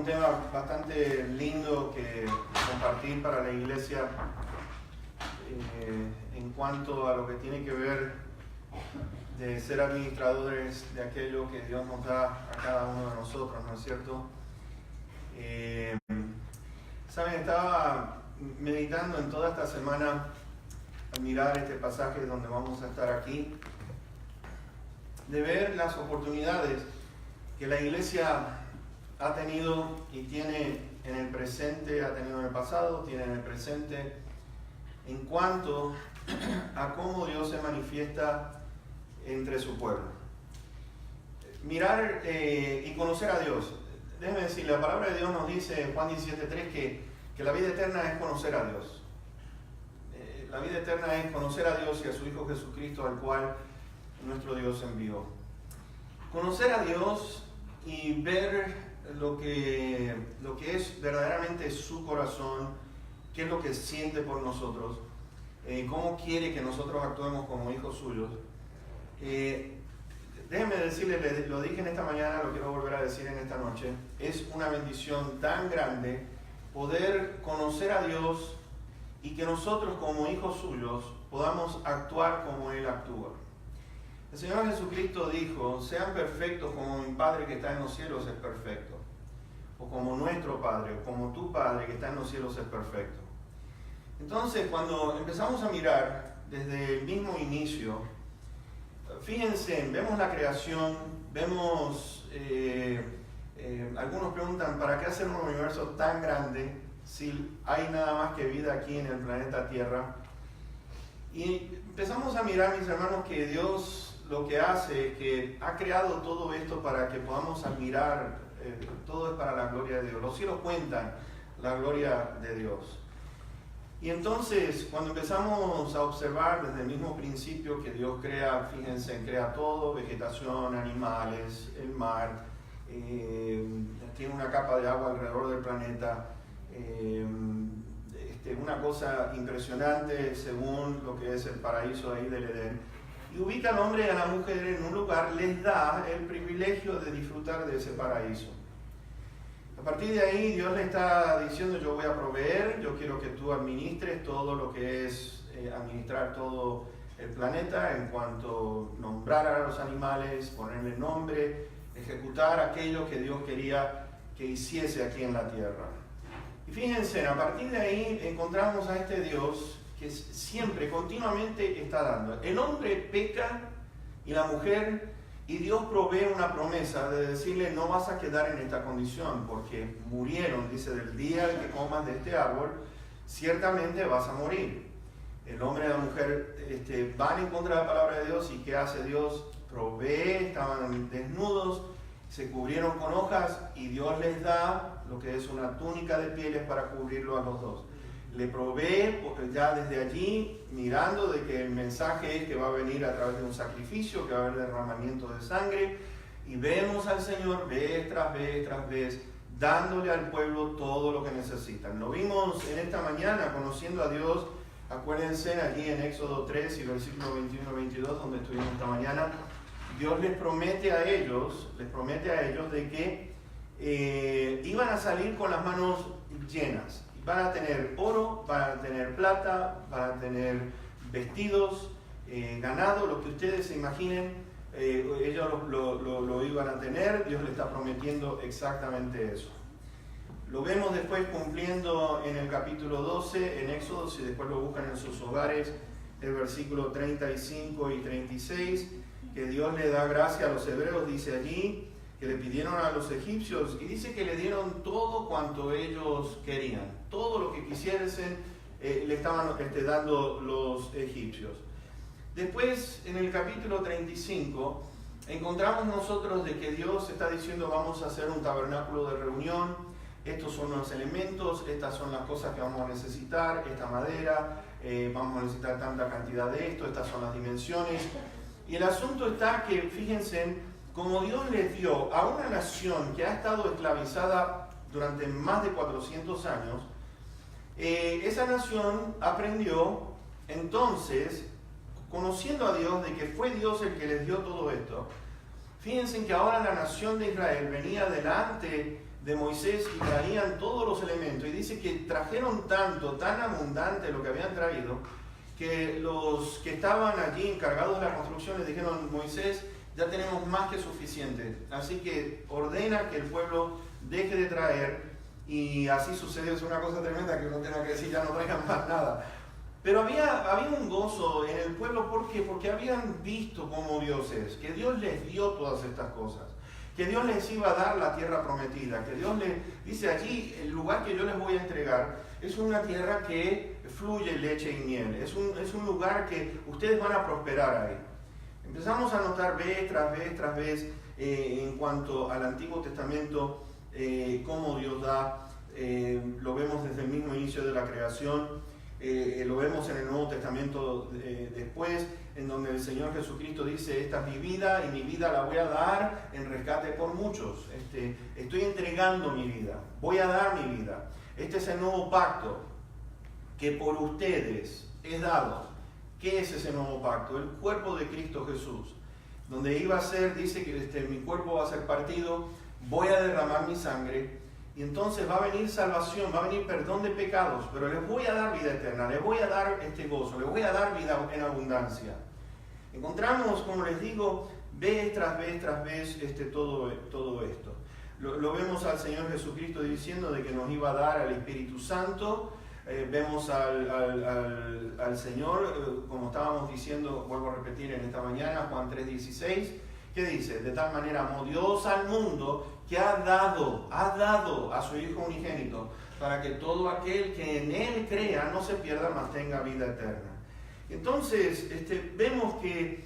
tema bastante lindo que compartir para la iglesia en cuanto a lo que tiene que ver de ser administradores de aquello que Dios nos da a cada uno de nosotros, ¿no es cierto? Saben, estaba meditando en toda esta semana al mirar este pasaje donde vamos a estar aquí, de ver las oportunidades que la iglesia ha tenido y tiene en el presente, ha tenido en el pasado, tiene en el presente, en cuanto a cómo Dios se manifiesta entre su pueblo. Mirar y conocer a Dios. Déjenme decir, la palabra de Dios nos dice en Juan 17:3 que la vida eterna es conocer a Dios. La vida eterna es conocer a Dios y a su Hijo Jesucristo, al cual nuestro Dios envió. Conocer a Dios y ver lo que es verdaderamente su corazón, qué es lo que siente por nosotros, cómo quiere que nosotros actuemos como hijos suyos. Déjenme decirles, lo dije en esta mañana, lo quiero volver a decir en esta noche, es una bendición tan grande poder conocer a Dios y que nosotros como hijos suyos podamos actuar como Él actúa. El Señor Jesucristo dijo, sean perfectos como mi Padre que está en los cielos es perfecto, o como nuestro Padre, o como tu Padre que está en los cielos es perfecto. Entonces, cuando empezamos a mirar desde el mismo inicio, fíjense, vemos la creación, vemos, algunos preguntan, ¿para qué hacer un universo tan grande si hay nada más que vida aquí en el planeta Tierra? Y empezamos a mirar, mis hermanos, que Dios lo que hace es que ha creado todo esto para que podamos admirar, todo es para la gloria de Dios. Los cielos cuentan la gloria de Dios. Y entonces, cuando empezamos a observar desde el mismo principio que Dios crea, fíjense, crea todo, vegetación, animales, el mar, tiene una capa de agua alrededor del planeta, una cosa impresionante según lo que es el paraíso ahí del Edén. Y ubica al hombre y a la mujer en un lugar, les da el privilegio de disfrutar de ese paraíso. A partir de ahí Dios le está diciendo, yo voy a proveer, yo quiero que tú administres todo lo que es administrar todo el planeta en cuanto a nombrar a los animales, ponerle nombre, ejecutar aquello que Dios quería que hiciese aquí en la tierra. Y fíjense, a partir de ahí encontramos a este Dios que siempre, continuamente está dando. El hombre peca y la mujer, y Dios provee una promesa de decirle, no vas a quedar en esta condición, porque murieron, dice, del día que comas de este árbol, ciertamente vas a morir. El hombre y la mujer van en contra de la palabra de Dios, y ¿qué hace Dios? Provee, estaban desnudos, se cubrieron con hojas, y Dios les da lo que es una túnica de pieles para cubrirlo a los dos. Le provee, porque ya desde allí, mirando de que el mensaje es que va a venir a través de un sacrificio, que va a haber derramamiento de sangre, y vemos al Señor vez tras vez tras vez, dándole al pueblo todo lo que necesitan. Lo vimos en esta mañana, conociendo a Dios. Acuérdense allí en Éxodo 3 y versículo 21-22, donde estuvimos esta mañana. Dios les promete a ellos de que iban a salir con las manos llenas. Van a tener oro, van a tener plata, van a tener vestidos, ganado, lo que ustedes se imaginen, ellos lo iban a tener. Dios le está prometiendo exactamente eso. Lo vemos después cumpliendo en el capítulo 12, en Éxodo, si después lo buscan en sus hogares, el versículo 35 y 36, que Dios le da gracia a los hebreos, dice allí, que le pidieron a los egipcios, y dice que le dieron todo cuanto ellos querían, todo lo que quisiesen, le estaban dando los egipcios. Después, en el capítulo 35, encontramos nosotros de que Dios está diciendo, vamos a hacer un tabernáculo de reunión, estos son los elementos, estas son las cosas que vamos a necesitar, esta madera, vamos a necesitar tanta cantidad de esto, estas son las dimensiones. Y el asunto está que, fíjense, como Dios les dio a una nación que ha estado esclavizada durante más de 400 años, esa nación aprendió, entonces, conociendo a Dios, de que fue Dios el que les dio todo esto, Fíjense que ahora la nación de Israel venía delante de Moisés y traían todos los elementos. Y dice que trajeron tanto, tan abundante lo que habían traído, que los que estaban allí encargados de la construcción les dijeron: Moisés, ya tenemos más que suficiente. Así que ordena que el pueblo deje de traer. Y así sucedió. Es una cosa tremenda que uno tenga que decir: ya no traigan más nada. Pero había un gozo en el pueblo. ¿Por qué? Porque habían visto cómo Dios es, que Dios les dio todas estas cosas, que Dios les iba a dar la tierra prometida, que Dios les dice: allí el lugar que yo les voy a entregar es una tierra que fluye leche y miel, es un lugar que ustedes van a prosperar ahí. Empezamos a notar vez tras vez en cuanto al Antiguo Testamento cómo Dios da. Lo vemos desde el mismo inicio de la creación. Lo vemos en el Nuevo Testamento después, en donde el Señor Jesucristo dice: esta es mi vida y mi vida la voy a dar en rescate por muchos. Estoy entregando mi vida, voy a dar mi vida. Este es el nuevo pacto que por ustedes es dado. ¿Qué es ese nuevo pacto? El cuerpo de Cristo Jesús, donde iba a ser, dice que mi cuerpo va a ser partido, voy a derramar mi sangre. Y entonces va a venir salvación, va a venir perdón de pecados, pero les voy a dar vida eterna, les voy a dar gozo, les voy a dar vida en abundancia. Encontramos, como les digo, vez tras vez todo esto. Lo vemos al Señor Jesucristo diciendo de que nos iba a dar al Espíritu Santo. Vemos al Señor, como estábamos diciendo, vuelvo a repetir en esta mañana, Juan 3:16, ¿qué dice? De tal manera amó Dios al mundo que ha dado a su Hijo unigénito, para que todo aquel que en Él crea no se pierda, mas tenga vida eterna. Entonces, vemos que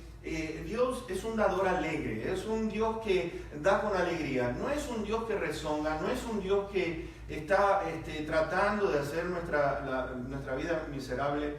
Dios es un dador alegre, es un Dios que da con alegría, no es un Dios que rezonga, no es un Dios que está tratando de hacer nuestra vida miserable,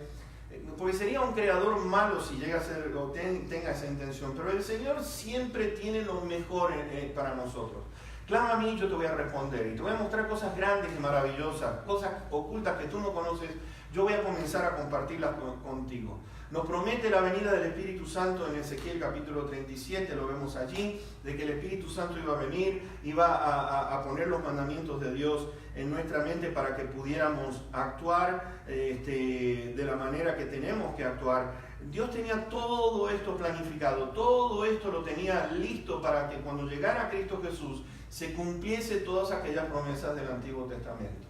porque sería un creador malo si llega a ser o tenga esa intención. Pero el Señor siempre tiene lo mejor para nosotros. Clama a mí y yo te voy a responder, y te voy a mostrar cosas grandes y maravillosas, cosas ocultas que tú no conoces. Yo voy a comenzar a compartirlas contigo. Nos promete la venida del Espíritu Santo en Ezequiel capítulo 37, lo vemos allí, de que el Espíritu Santo iba a venir, iba a poner los mandamientos de Dios en nuestra mente para que pudiéramos actuar de la manera que tenemos que actuar. Dios tenía todo esto planificado, todo esto lo tenía listo para que cuando llegara Cristo Jesús se cumpliese todas aquellas promesas del Antiguo Testamento.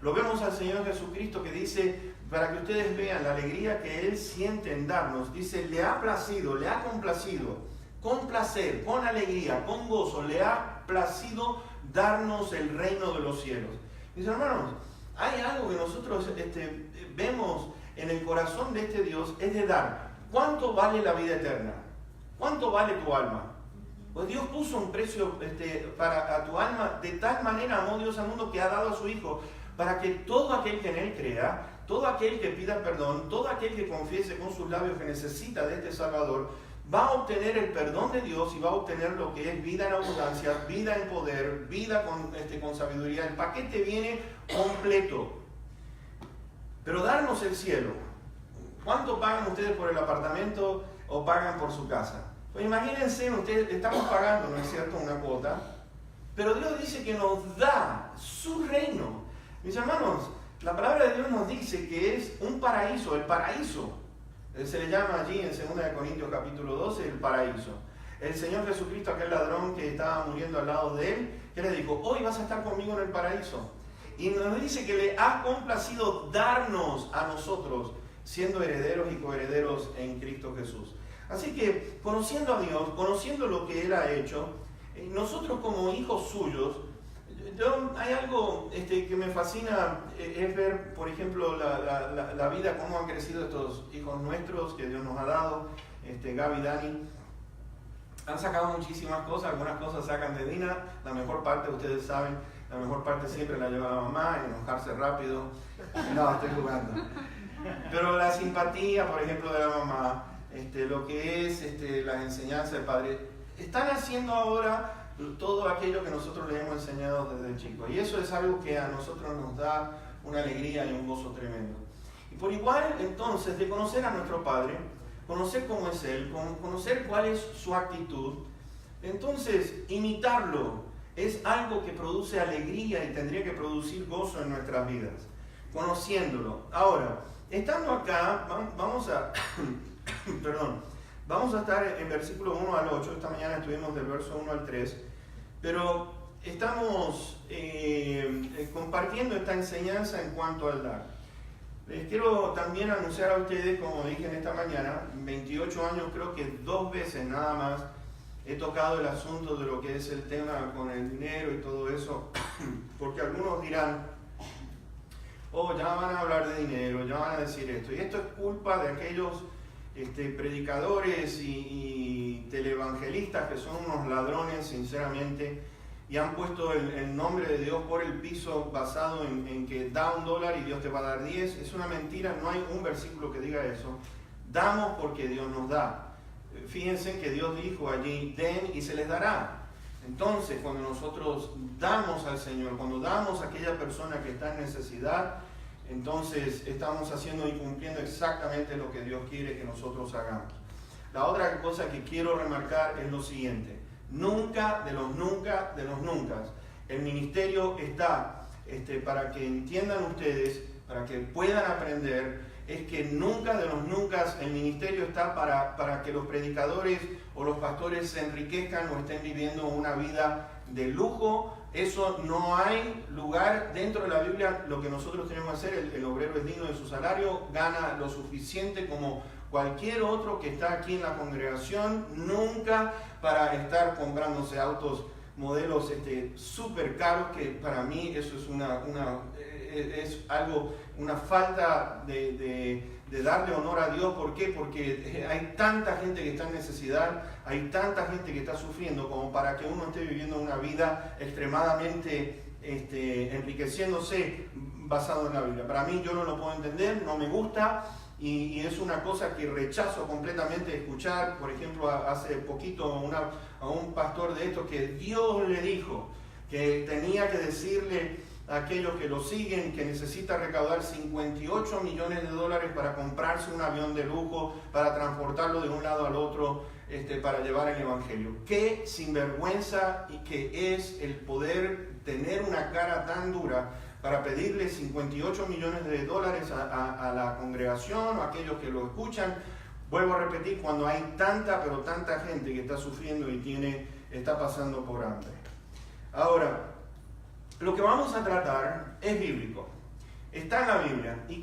Lo vemos al Señor Jesucristo que dice, para que ustedes vean la alegría que Él siente en darnos, dice: le ha placido, le ha complacido, con placer, con alegría, con gozo, le ha placido darnos el reino de los cielos. Mis hermanos, hay algo que nosotros vemos en el corazón de este Dios, es de dar. ¿Cuánto vale la vida eterna? ¿Cuánto vale tu alma? Pues Dios puso un precio para tu alma. De tal manera amó Dios al mundo que ha dado a su Hijo, para que todo aquel que en Él crea, todo aquel que pida perdón, todo aquel que confiese con sus labios que necesita de este Salvador, va a obtener el perdón de Dios y va a obtener lo que es vida en abundancia, vida en poder, vida con sabiduría. El paquete viene completo. Pero darnos el cielo, ¿cuánto pagan ustedes por el apartamento o pagan por su casa? Pues imagínense, ustedes estamos pagando, ¿no es cierto?, una cuota, pero Dios dice que nos da su reino. Mis hermanos, la palabra de Dios nos dice que es un paraíso, el paraíso. Se le llama allí en 2 Corintios capítulo 12 el paraíso. El Señor Jesucristo, aquel ladrón que estaba muriendo al lado de Él, que le dijo: hoy vas a estar conmigo en el paraíso. Y nos dice que le ha complacido darnos a nosotros, siendo herederos y coherederos en Cristo Jesús. Así que, conociendo a Dios, conociendo lo que Él ha hecho, nosotros como hijos suyos, hay algo que me fascina, es ver, por ejemplo, la vida, cómo han crecido estos hijos nuestros que Dios nos ha dado. Gaby y Dani han sacado muchísimas cosas, algunas cosas sacan de Dina, la mejor parte ustedes saben, la mejor parte siempre la lleva la mamá, enojarse rápido. No, estoy jugando. Pero la simpatía, por ejemplo, de la mamá, lo que es las enseñanzas del padre, están haciendo ahora todo aquello que nosotros les hemos enseñado desde chicos. Y eso es algo que a nosotros nos da una alegría y un gozo tremendo. Y por igual, entonces, de conocer a nuestro Padre, conocer cómo es Él, conocer cuál es su actitud, Entonces, imitarlo es algo que produce alegría y tendría que producir gozo en nuestras vidas, conociéndolo. Ahora, estando acá, vamos a estar en versículo 1 al 8, esta mañana estuvimos del verso 1 al 3, pero estamos compartiendo esta enseñanza en cuanto al dar. Les quiero también anunciar a ustedes, como dije en esta mañana, 28 años, creo que 2 veces nada más he tocado el asunto de lo que es el tema con el dinero y todo eso, porque algunos dirán, oh, ya van a hablar de dinero, ya van a decir esto, y esto es culpa de aquellos predicadores y televangelistas que son unos ladrones, sinceramente, y han puesto el nombre de Dios por el piso basado en que da $1 y Dios te va a dar 10. Es una mentira, no hay un versículo que diga eso. Damos porque Dios nos da. Fíjense que Dios dijo allí, den y se les dará. Entonces, cuando nosotros damos al Señor, cuando damos a aquella persona que está en necesidad, entonces estamos haciendo y cumpliendo exactamente lo que Dios quiere que nosotros hagamos. La otra cosa que quiero remarcar es lo siguiente. Nunca de los nunca de los nunca. El ministerio está, para que entiendan ustedes, para que puedan aprender, es que nunca de los nunca el ministerio está para que los predicadores o los pastores se enriquezcan o estén viviendo una vida de lujo. Eso no hay lugar dentro de la Biblia. Lo que nosotros tenemos que hacer, el obrero es digno de su salario, gana lo suficiente como cualquier otro que está aquí en la congregación, nunca para estar comprándose autos, modelos súper caros, que para mí eso es una falta de darle honor a Dios. ¿Por qué? Porque hay tanta gente que está en necesidad, hay tanta gente que está sufriendo como para que uno esté viviendo una vida extremadamente enriqueciéndose basado en la Biblia. Para mí, yo no lo puedo entender, no me gusta. Y es una cosa que rechazo completamente escuchar. Por ejemplo, hace poquito a un pastor de estos que Dios le dijo que tenía que decirle a aquellos que lo siguen que necesita recaudar $58 millones para comprarse un avión de lujo, para transportarlo de un lado al otro, para llevar el evangelio. Qué sinvergüenza y que es el poder tener una cara tan dura para pedirle $58 millones a la congregación o a aquellos que lo escuchan. Vuelvo a repetir, cuando hay tanta, pero tanta gente que está sufriendo y está pasando por hambre. Ahora, lo que vamos a tratar es bíblico. Está en la Biblia. Y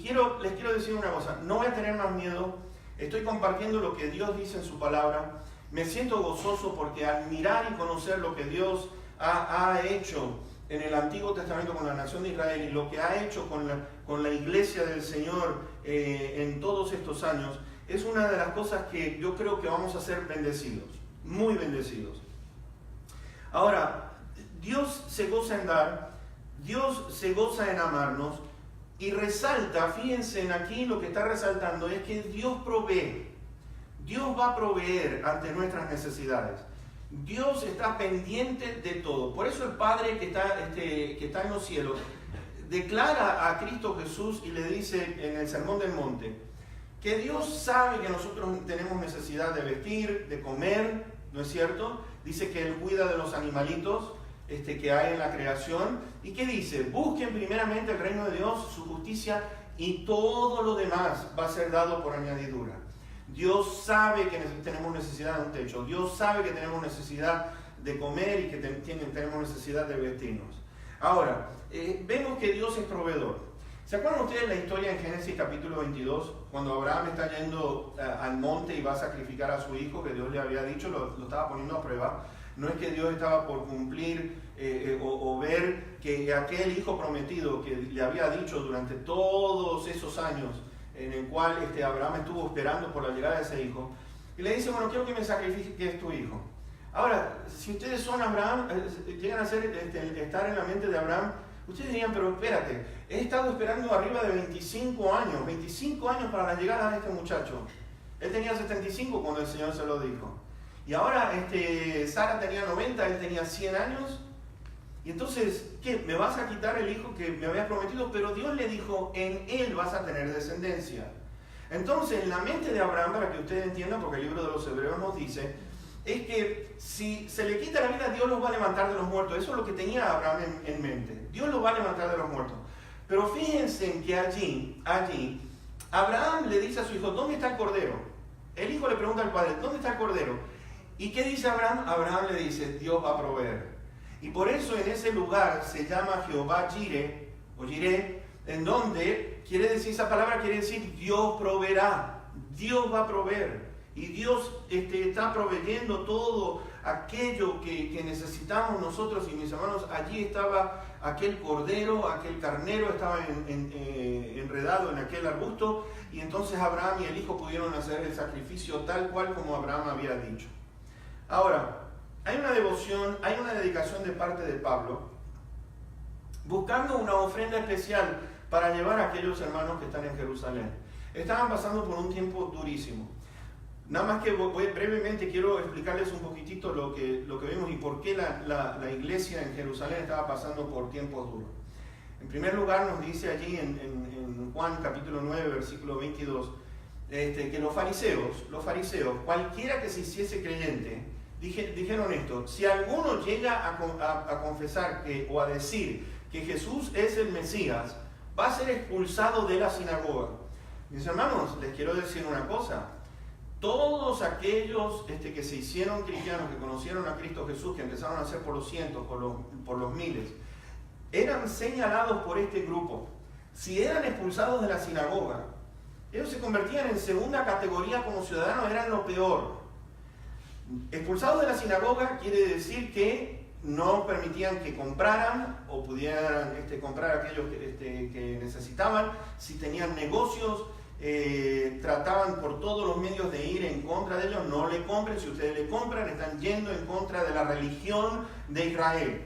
les quiero decir una cosa, no voy a tener más miedo. Estoy compartiendo lo que Dios dice en su palabra. Me siento gozoso porque al mirar y conocer lo que Dios ha hecho en el Antiguo Testamento con la nación de Israel y lo que ha hecho con la iglesia del Señor en todos estos años, es una de las cosas que yo creo que vamos a ser bendecidos, muy bendecidos. Ahora, Dios se goza en dar, Dios se goza en amarnos y resalta, fíjense en aquí lo que está resaltando, es que Dios provee, Dios va a proveer ante nuestras necesidades. Dios está pendiente de todo. Por eso el Padre que está en los cielos declara a Cristo Jesús y le dice en el Sermón del Monte que Dios sabe que nosotros tenemos necesidad de vestir, de comer, ¿no es cierto? Dice que Él cuida de los animalitos que hay en la creación. ¿Y qué dice? Busquen primeramente el reino de Dios, su justicia, y todo lo demás va a ser dado por añadidura. Dios sabe que tenemos necesidad de un techo. Dios sabe que tenemos necesidad de comer y que tenemos necesidad de vestirnos. Ahora, vemos que Dios es proveedor. ¿Se acuerdan ustedes la historia en Génesis capítulo 22? Cuando Abraham está yendo al monte y va a sacrificar a su hijo, que Dios le había dicho, lo estaba poniendo a prueba. No es que Dios estaba por cumplir o ver que aquel hijo prometido que le había dicho durante todos esos años, en el cual Abraham estuvo esperando por la llegada de ese hijo, y le dice, bueno, quiero que me sacrifiques tu hijo. Ahora, si ustedes son Abraham, llegan a estar en la mente de Abraham, ustedes dirían, pero espérate, he estado esperando arriba de 25 años para la llegada de este muchacho. Él tenía 75 cuando el Señor se lo dijo. Y ahora Sara tenía 90, él tenía 100 años. Y entonces, ¿qué? ¿Me vas a quitar el hijo que me habías prometido? Pero Dios le dijo, en él vas a tener descendencia. Entonces, en la mente de Abraham, para que ustedes entiendan, porque el libro de los Hebreos nos dice, es que si se le quita la vida, Dios los va a levantar de los muertos. Eso es lo que tenía Abraham en mente. Dios los va a levantar de los muertos. Pero fíjense en que allí, Abraham le dice a su hijo, ¿dónde está el cordero? El hijo le pregunta al padre, ¿dónde está el cordero? ¿Y qué dice Abraham? Abraham le dice, Dios va a proveer. Y por eso en ese lugar se llama Jehová Jireh, o Jireh, en donde esa palabra quiere decir Dios proveerá, Dios va a proveer. Y Dios está proveyendo todo aquello que necesitamos nosotros. Y mis hermanos, allí estaba aquel cordero, aquel carnero, estaba enredado en aquel arbusto. Y entonces Abraham y el hijo pudieron hacer el sacrificio tal cual como Abraham había dicho. Ahora, hay una devoción, hay una dedicación de parte de Pablo, buscando una ofrenda especial para llevar a aquellos hermanos que están en Jerusalén. Estaban pasando por un tiempo durísimo. Nada más que brevemente quiero explicarles un poquitito lo que vimos y por qué la iglesia en Jerusalén estaba pasando por tiempos duros. En primer lugar nos dice allí en Juan capítulo 9 versículo 22 que los fariseos, cualquiera que se hiciese creyente, dijeron esto: si alguno llega a confesar o a decir que Jesús es el Mesías, va a ser expulsado de la sinagoga. Mis hermanos, les quiero decir una cosa. Todos aquellos que se hicieron cristianos, que conocieron a Cristo Jesús, que empezaron a ser por los cientos, por los miles, eran señalados por este grupo. Si eran expulsados de la sinagoga, ellos se convertían en segunda categoría como ciudadanos, eran lo peor. Expulsados de la sinagoga quiere decir que no permitían que compraran o pudieran comprar aquellos que necesitaban. Si tenían negocios, trataban por todos los medios de ir en contra de ellos. No le compren, si ustedes le compran están yendo en contra de la religión de Israel.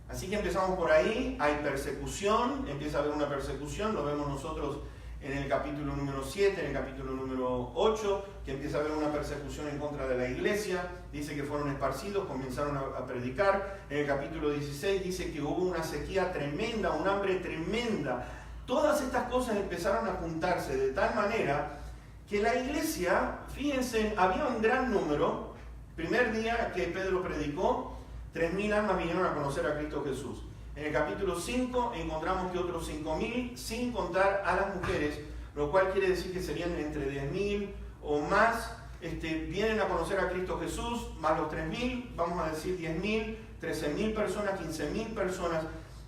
Así que empezamos por ahí, hay persecución, empieza a haber una persecución, lo vemos nosotros en el capítulo número 7, en el capítulo número 8, que empieza a haber una persecución en contra de la iglesia, dice que fueron esparcidos, comenzaron a predicar. En el capítulo 16 dice que hubo una sequía tremenda, un hambre tremenda. Todas estas cosas empezaron a juntarse de tal manera que la iglesia, fíjense, había un gran número. Primer día que Pedro predicó, 3.000 almas vinieron a conocer a Cristo Jesús. En el capítulo 5 encontramos que otros 5.000, sin contar a las mujeres, lo cual quiere decir que serían entre 10.000 o más, vienen a conocer a Cristo Jesús, más los 3.000, vamos a decir 10.000, 13.000 personas, 15.000 personas.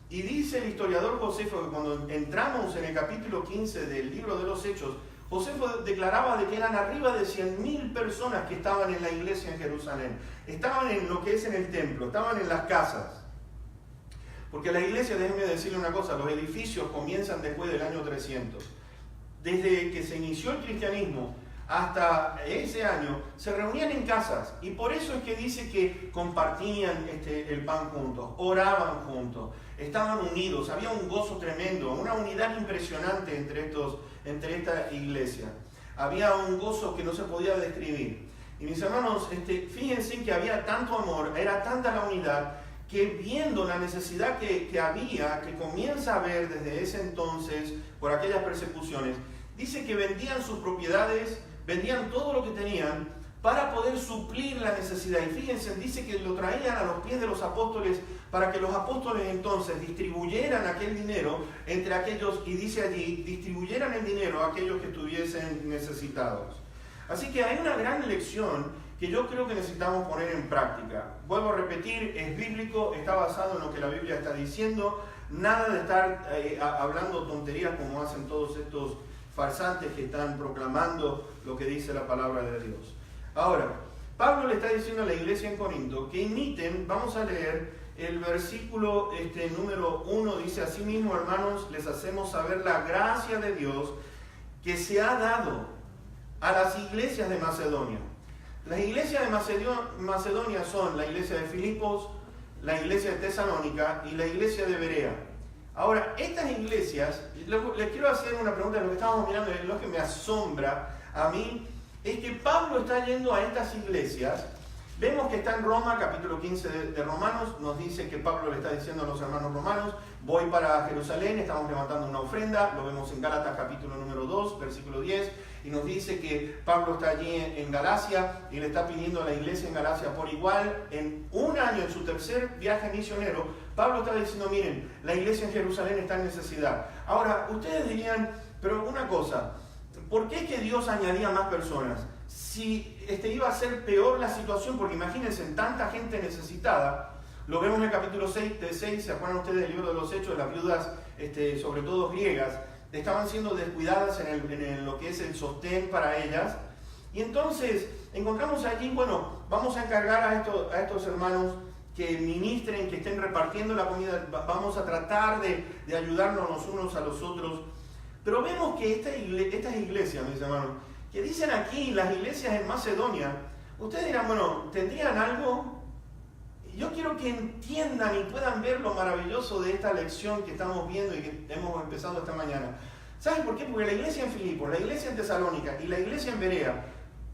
Y dice el historiador Josefo que cuando entramos en el capítulo 15 del libro de los Hechos, Josefo declaraba de que eran arriba de 100.000 personas que estaban en la iglesia en Jerusalén. Estaban en lo que es en el templo, estaban en las casas. Porque la iglesia, déjenme decirle una cosa, los edificios comienzan después del año 300. Desde que se inició el cristianismo hasta ese año, se reunían en casas. Y por eso es que dice que compartían el pan juntos, oraban juntos, estaban unidos, había un gozo tremendo, una unidad impresionante entre esta iglesia. Había un gozo que no se podía describir. Y mis hermanos, fíjense que había tanto amor, era tanta la unidad, que viendo la necesidad que había, que comienza a haber desde ese entonces por aquellas persecuciones, dice que vendían sus propiedades, vendían todo lo que tenían para poder suplir la necesidad. Y fíjense, dice que lo traían a los pies de los apóstoles para que los apóstoles entonces distribuyeran aquel dinero entre aquellos, y dice allí, distribuyeran el dinero a aquellos que estuviesen necesitados. Así que hay una gran lección que yo creo que necesitamos poner en práctica. Vuelvo a repetir, es bíblico, está basado en lo que la Biblia está diciendo, nada de estar hablando tonterías como hacen todos estos farsantes que están proclamando lo que dice la palabra de Dios. Ahora, Pablo le está diciendo a la iglesia en Corinto que imiten, vamos a leer el versículo número 1, dice: asimismo, hermanos, les hacemos saber la gracia de Dios que se ha dado a las iglesias de Macedonia. Las iglesias de Macedonia son la iglesia de Filipos, la iglesia de Tesalónica y la iglesia de Berea. Ahora, estas iglesias, les quiero hacer una pregunta de lo que estábamos mirando, lo que me asombra a mí, es que Pablo está yendo a estas iglesias, Vemos que está en Roma, capítulo 15 de Romanos, nos dice que Pablo le está diciendo a los hermanos romanos, voy para Jerusalén, estamos levantando una ofrenda, lo vemos en Gálatas capítulo número 2, versículo 10, y nos dice que Pablo está allí en Galacia y le está pidiendo a la iglesia en Galacia por igual. En un año, en su tercer viaje misionero, Pablo está diciendo, miren, la iglesia en Jerusalén está en necesidad. Ahora, ustedes dirían, pero una cosa, ¿por qué es que Dios añadía más personas? Si iba a ser peor la situación, porque imagínense, tanta gente necesitada, lo vemos en el capítulo 6, ¿se acuerdan ustedes del libro de los Hechos? Las viudas, sobre todo griegas, estaban siendo descuidadas en lo que es el sostén para ellas. Y entonces encontramos allí, bueno, vamos a encargar a estos hermanos que ministren, que estén repartiendo la comida, vamos a tratar de ayudarnos los unos a los otros. Pero vemos que estas iglesias, mis hermanos, que dicen aquí, las iglesias en Macedonia, ustedes dirán, bueno, ¿tendrían algo? Yo quiero que entiendan y puedan ver lo maravilloso de esta lección que estamos viendo y que hemos empezado esta mañana. ¿Saben por qué? Porque la iglesia en Filipos, la iglesia en Tesalónica y la iglesia en Berea,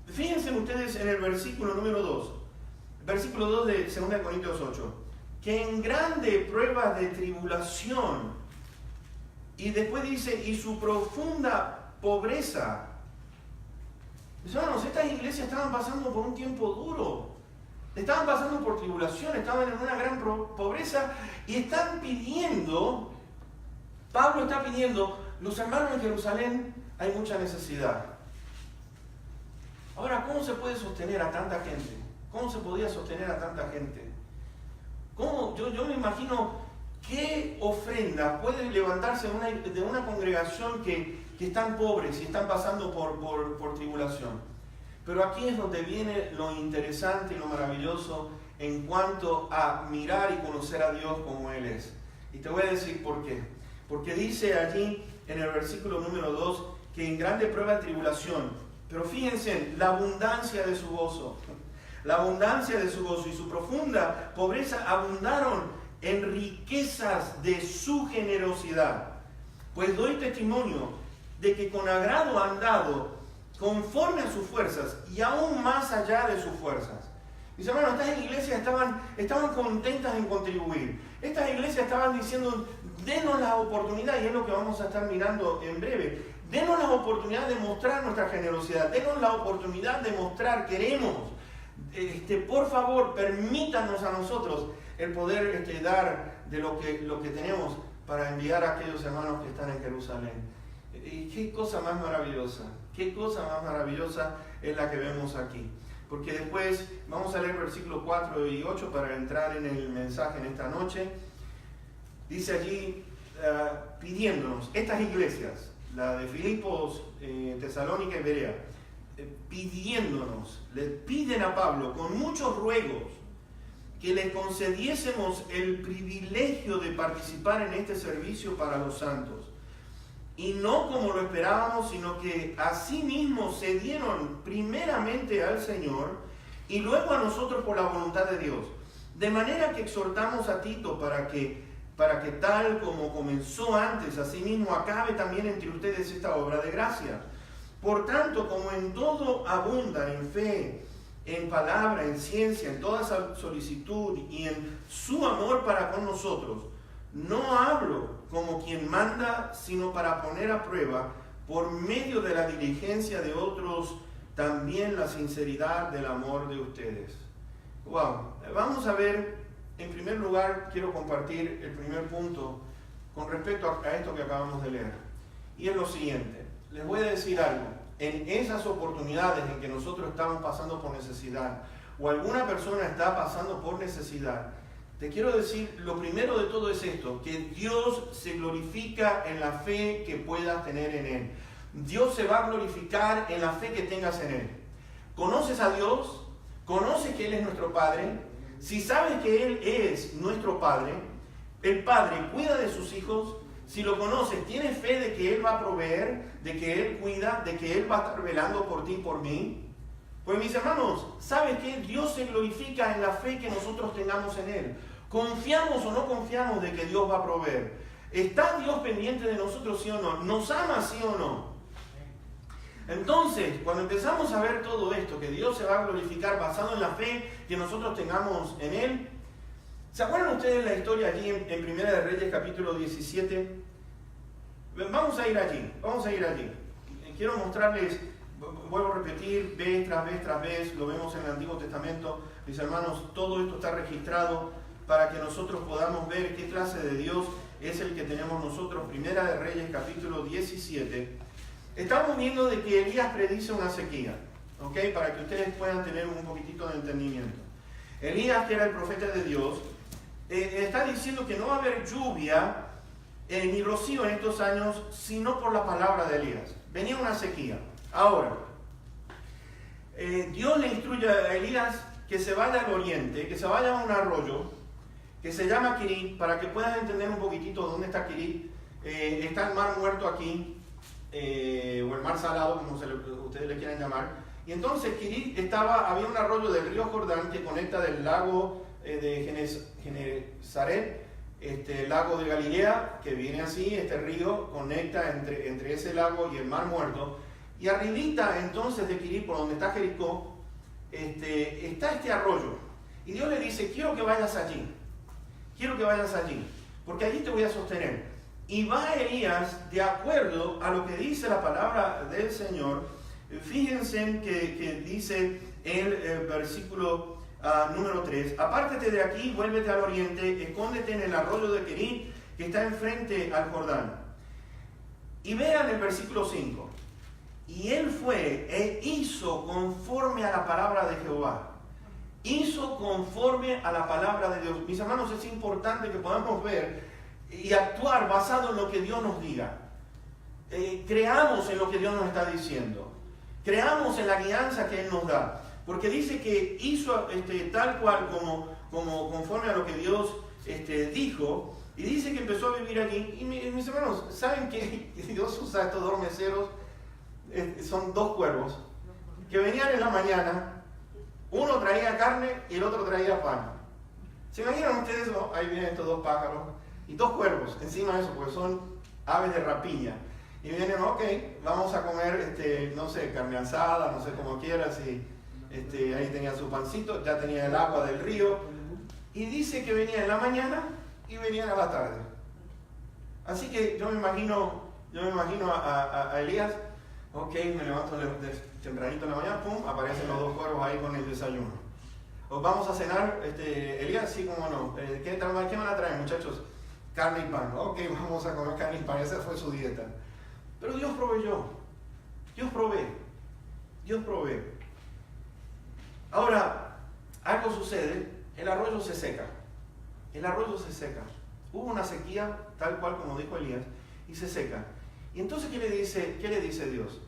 fíjense ustedes en el versículo número 2, versículo 2 de 2 Corintios 8, que en grande pruebas de tribulación, y después dice, y su profunda pobreza. Hermanos, estas iglesias estaban pasando por un tiempo duro, estaban pasando por tribulación, estaban en una gran pobreza y están pidiendo, Pablo está pidiendo, los hermanos en Jerusalén hay mucha necesidad. Ahora, ¿cómo se puede sostener a tanta gente? ¿Cómo se podía sostener a tanta gente? ¿Cómo? Yo me imagino qué ofrenda puede levantarse de una congregación que están pobres y están pasando por tribulación. Pero aquí es donde viene lo interesante y lo maravilloso en cuanto a mirar y conocer a Dios como Él es. Y te voy a decir por qué. Porque dice allí en el versículo número 2 que en grande prueba de tribulación, pero fíjense, la abundancia de su gozo, la abundancia de su gozo y su profunda pobreza abundaron en riquezas de su generosidad. Pues doy testimonio de que con agrado han dado conforme a sus fuerzas y aún más allá de sus fuerzas. Mis hermanos, estas iglesias estaban contentas en contribuir. Estas iglesias estaban diciendo, denos la oportunidad, y es lo que vamos a estar mirando en breve. Denos la oportunidad de mostrar nuestra generosidad, denos la oportunidad de mostrar, queremos. Por favor, permítanos a nosotros el poder dar de lo que tenemos para enviar a aquellos hermanos que están en Jerusalén. Y qué cosa más maravillosa es la que vemos aquí. Porque después vamos a leer versículos 4 y 8 para entrar en el mensaje en esta noche. Dice allí, pidiéndonos, estas iglesias, la de Filipos, Tesalónica y Berea, pidiéndonos, le piden a Pablo con muchos ruegos que les concediésemos el privilegio de participar en este servicio para los santos. Y no como lo esperábamos, sino que asimismo se dieron primeramente al Señor y luego a nosotros por la voluntad de Dios. De manera que exhortamos a Tito para que tal como comenzó antes, asimismo acabe también entre ustedes esta obra de gracia. Por tanto, como en todo abundan en fe, en palabra, en ciencia, en toda solicitud y en su amor para con nosotros, no hablo como quien manda, sino para poner a prueba, por medio de la diligencia de otros, también la sinceridad del amor de ustedes. Wow. Vamos a ver, en primer lugar, quiero compartir el primer punto con respecto a esto que acabamos de leer. Y es lo siguiente, les voy a decir algo. En esas oportunidades en que nosotros estamos pasando por necesidad, o alguna persona está pasando por necesidad, te quiero decir, lo primero de todo es esto, que Dios se glorifica en la fe que puedas tener en Él. Dios se va a glorificar en la fe que tengas en Él. ¿Conoces a Dios? ¿Conoces que Él es nuestro Padre? Si sabes que Él es nuestro Padre, el Padre cuida de sus hijos. Si lo conoces, tienes fe de que Él va a proveer, de que Él cuida, de que Él va a estar velando por ti y por mí. Pues mis hermanos, ¿sabes qué? Dios se glorifica en la fe que nosotros tengamos en Él. ¿Confiamos o no confiamos de que Dios va a proveer? ¿Está Dios pendiente de nosotros, sí o no? ¿Nos ama, sí o no? Entonces, cuando empezamos a ver todo esto, que Dios se va a glorificar basado en la fe que nosotros tengamos en Él, ¿se acuerdan ustedes la historia allí en Primera de Reyes capítulo 17? Vamos a ir allí. Quiero mostrarles, vuelvo a repetir, vez tras vez, lo vemos en el Antiguo Testamento, mis hermanos, todo esto está registrado para que nosotros podamos ver qué clase de Dios es el que tenemos nosotros. Primera de Reyes capítulo 17. Estamos viendo de que Elías predice una sequía, ¿ok? Para que ustedes puedan tener un poquitito de entendimiento. Elías, que era el profeta de Dios, está diciendo que no va a haber lluvia ni rocío en estos años, sino por la palabra de Elías. Venía una sequía. Ahora, Dios le instruye a Elías que se vaya al oriente, que se vaya a un arroyo, que se llama Quirit, para que puedan entender un poquitito dónde está Quirit. Está el mar muerto aquí, o el mar salado, como ustedes le quieran llamar. Y entonces Quirit había un arroyo del río Jordán que conecta del lago de Genesaret, el lago de Galilea, que viene así, este río conecta entre ese lago y el mar muerto. Y arribita entonces de Quirit, por donde está Jericó, está este arroyo. Y Dios le dice, quiero que vayas allí, porque allí te voy a sostener. Y va Elías de acuerdo a lo que dice la palabra del Señor. Fíjense que dice el versículo número 3, apártate de aquí, vuélvete al oriente, escóndete en el arroyo de Quirit, que está enfrente al Jordán. Y vean el versículo 5. Y él fue e hizo conforme a la palabra de Jehová. Hizo conforme a la palabra de Dios. Mis hermanos, es importante que podamos ver y actuar basado en lo que Dios nos diga. Creamos en lo que Dios nos está diciendo. Creamos en la guianza que Él nos da. Porque dice que hizo tal cual como conforme a lo que Dios dijo. Y dice que empezó a vivir allí. Y mis hermanos, ¿saben que Dios usa estos dos meseros? Son dos cuervos que venían en la mañana. Uno traía carne y el otro traía pan. ¿Se imaginan ustedes eso? Ahí vienen estos dos pájaros y dos cuervos encima de eso, porque son aves de rapiña. Y vienen, ok, vamos a comer, no sé, carne asada, no sé cómo quieras. Y ahí tenía su pancito, ya tenía el agua del río. Y dice que venía en la mañana y venían a la tarde. Así que yo me imagino a Elías. Ok, me levanto tempranito en la mañana, pum, aparecen los dos cuervos ahí con el desayuno. ¿Os vamos a cenar, Elías? Sí, cómo no. ¿Qué van a traer, muchachos? Carne y pan. Ok, vamos a comer carne y pan, esa fue su dieta. Pero Dios proveyó. Dios provee. Ahora, algo sucede, el arroyo se seca. Hubo una sequía, tal cual como dijo Elías, y se seca. Y entonces, ¿qué le dice Dios?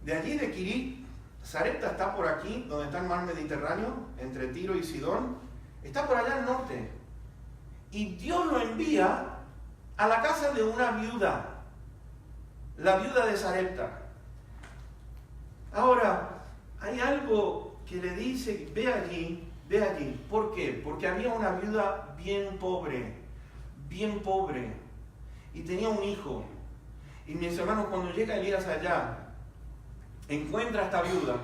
De allí de Quirit, Sarepta está por aquí, donde está el mar Mediterráneo, entre Tiro y Sidón, está por allá al norte. Y Dios lo envía a la casa de una viuda, la viuda de Sarepta. Ahora, hay algo que le dice, ve allí. ¿Por qué? Porque había una viuda bien pobre, y tenía un hijo. Y mis hermanos, cuando llega Elías allá, encuentra a esta viuda.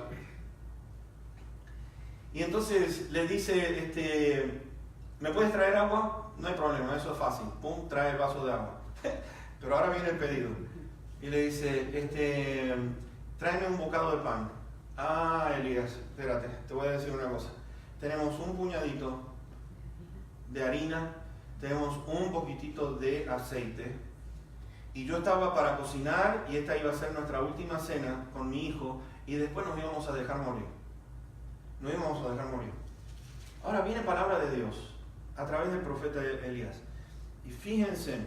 Y entonces le dice, ¿me puedes traer agua? No hay problema, eso es fácil. Pum, trae el vaso de agua. Pero ahora viene el pedido. Y le dice, tráeme un bocado de pan. Ah, Elías, espérate, te voy a decir una cosa. Tenemos un puñadito de harina, tenemos un poquitito de aceite. Y yo estaba para cocinar y esta iba a ser nuestra última cena con mi hijo y después nos íbamos a dejar morir. Ahora viene palabra de Dios a través del profeta Elías. Y fíjense,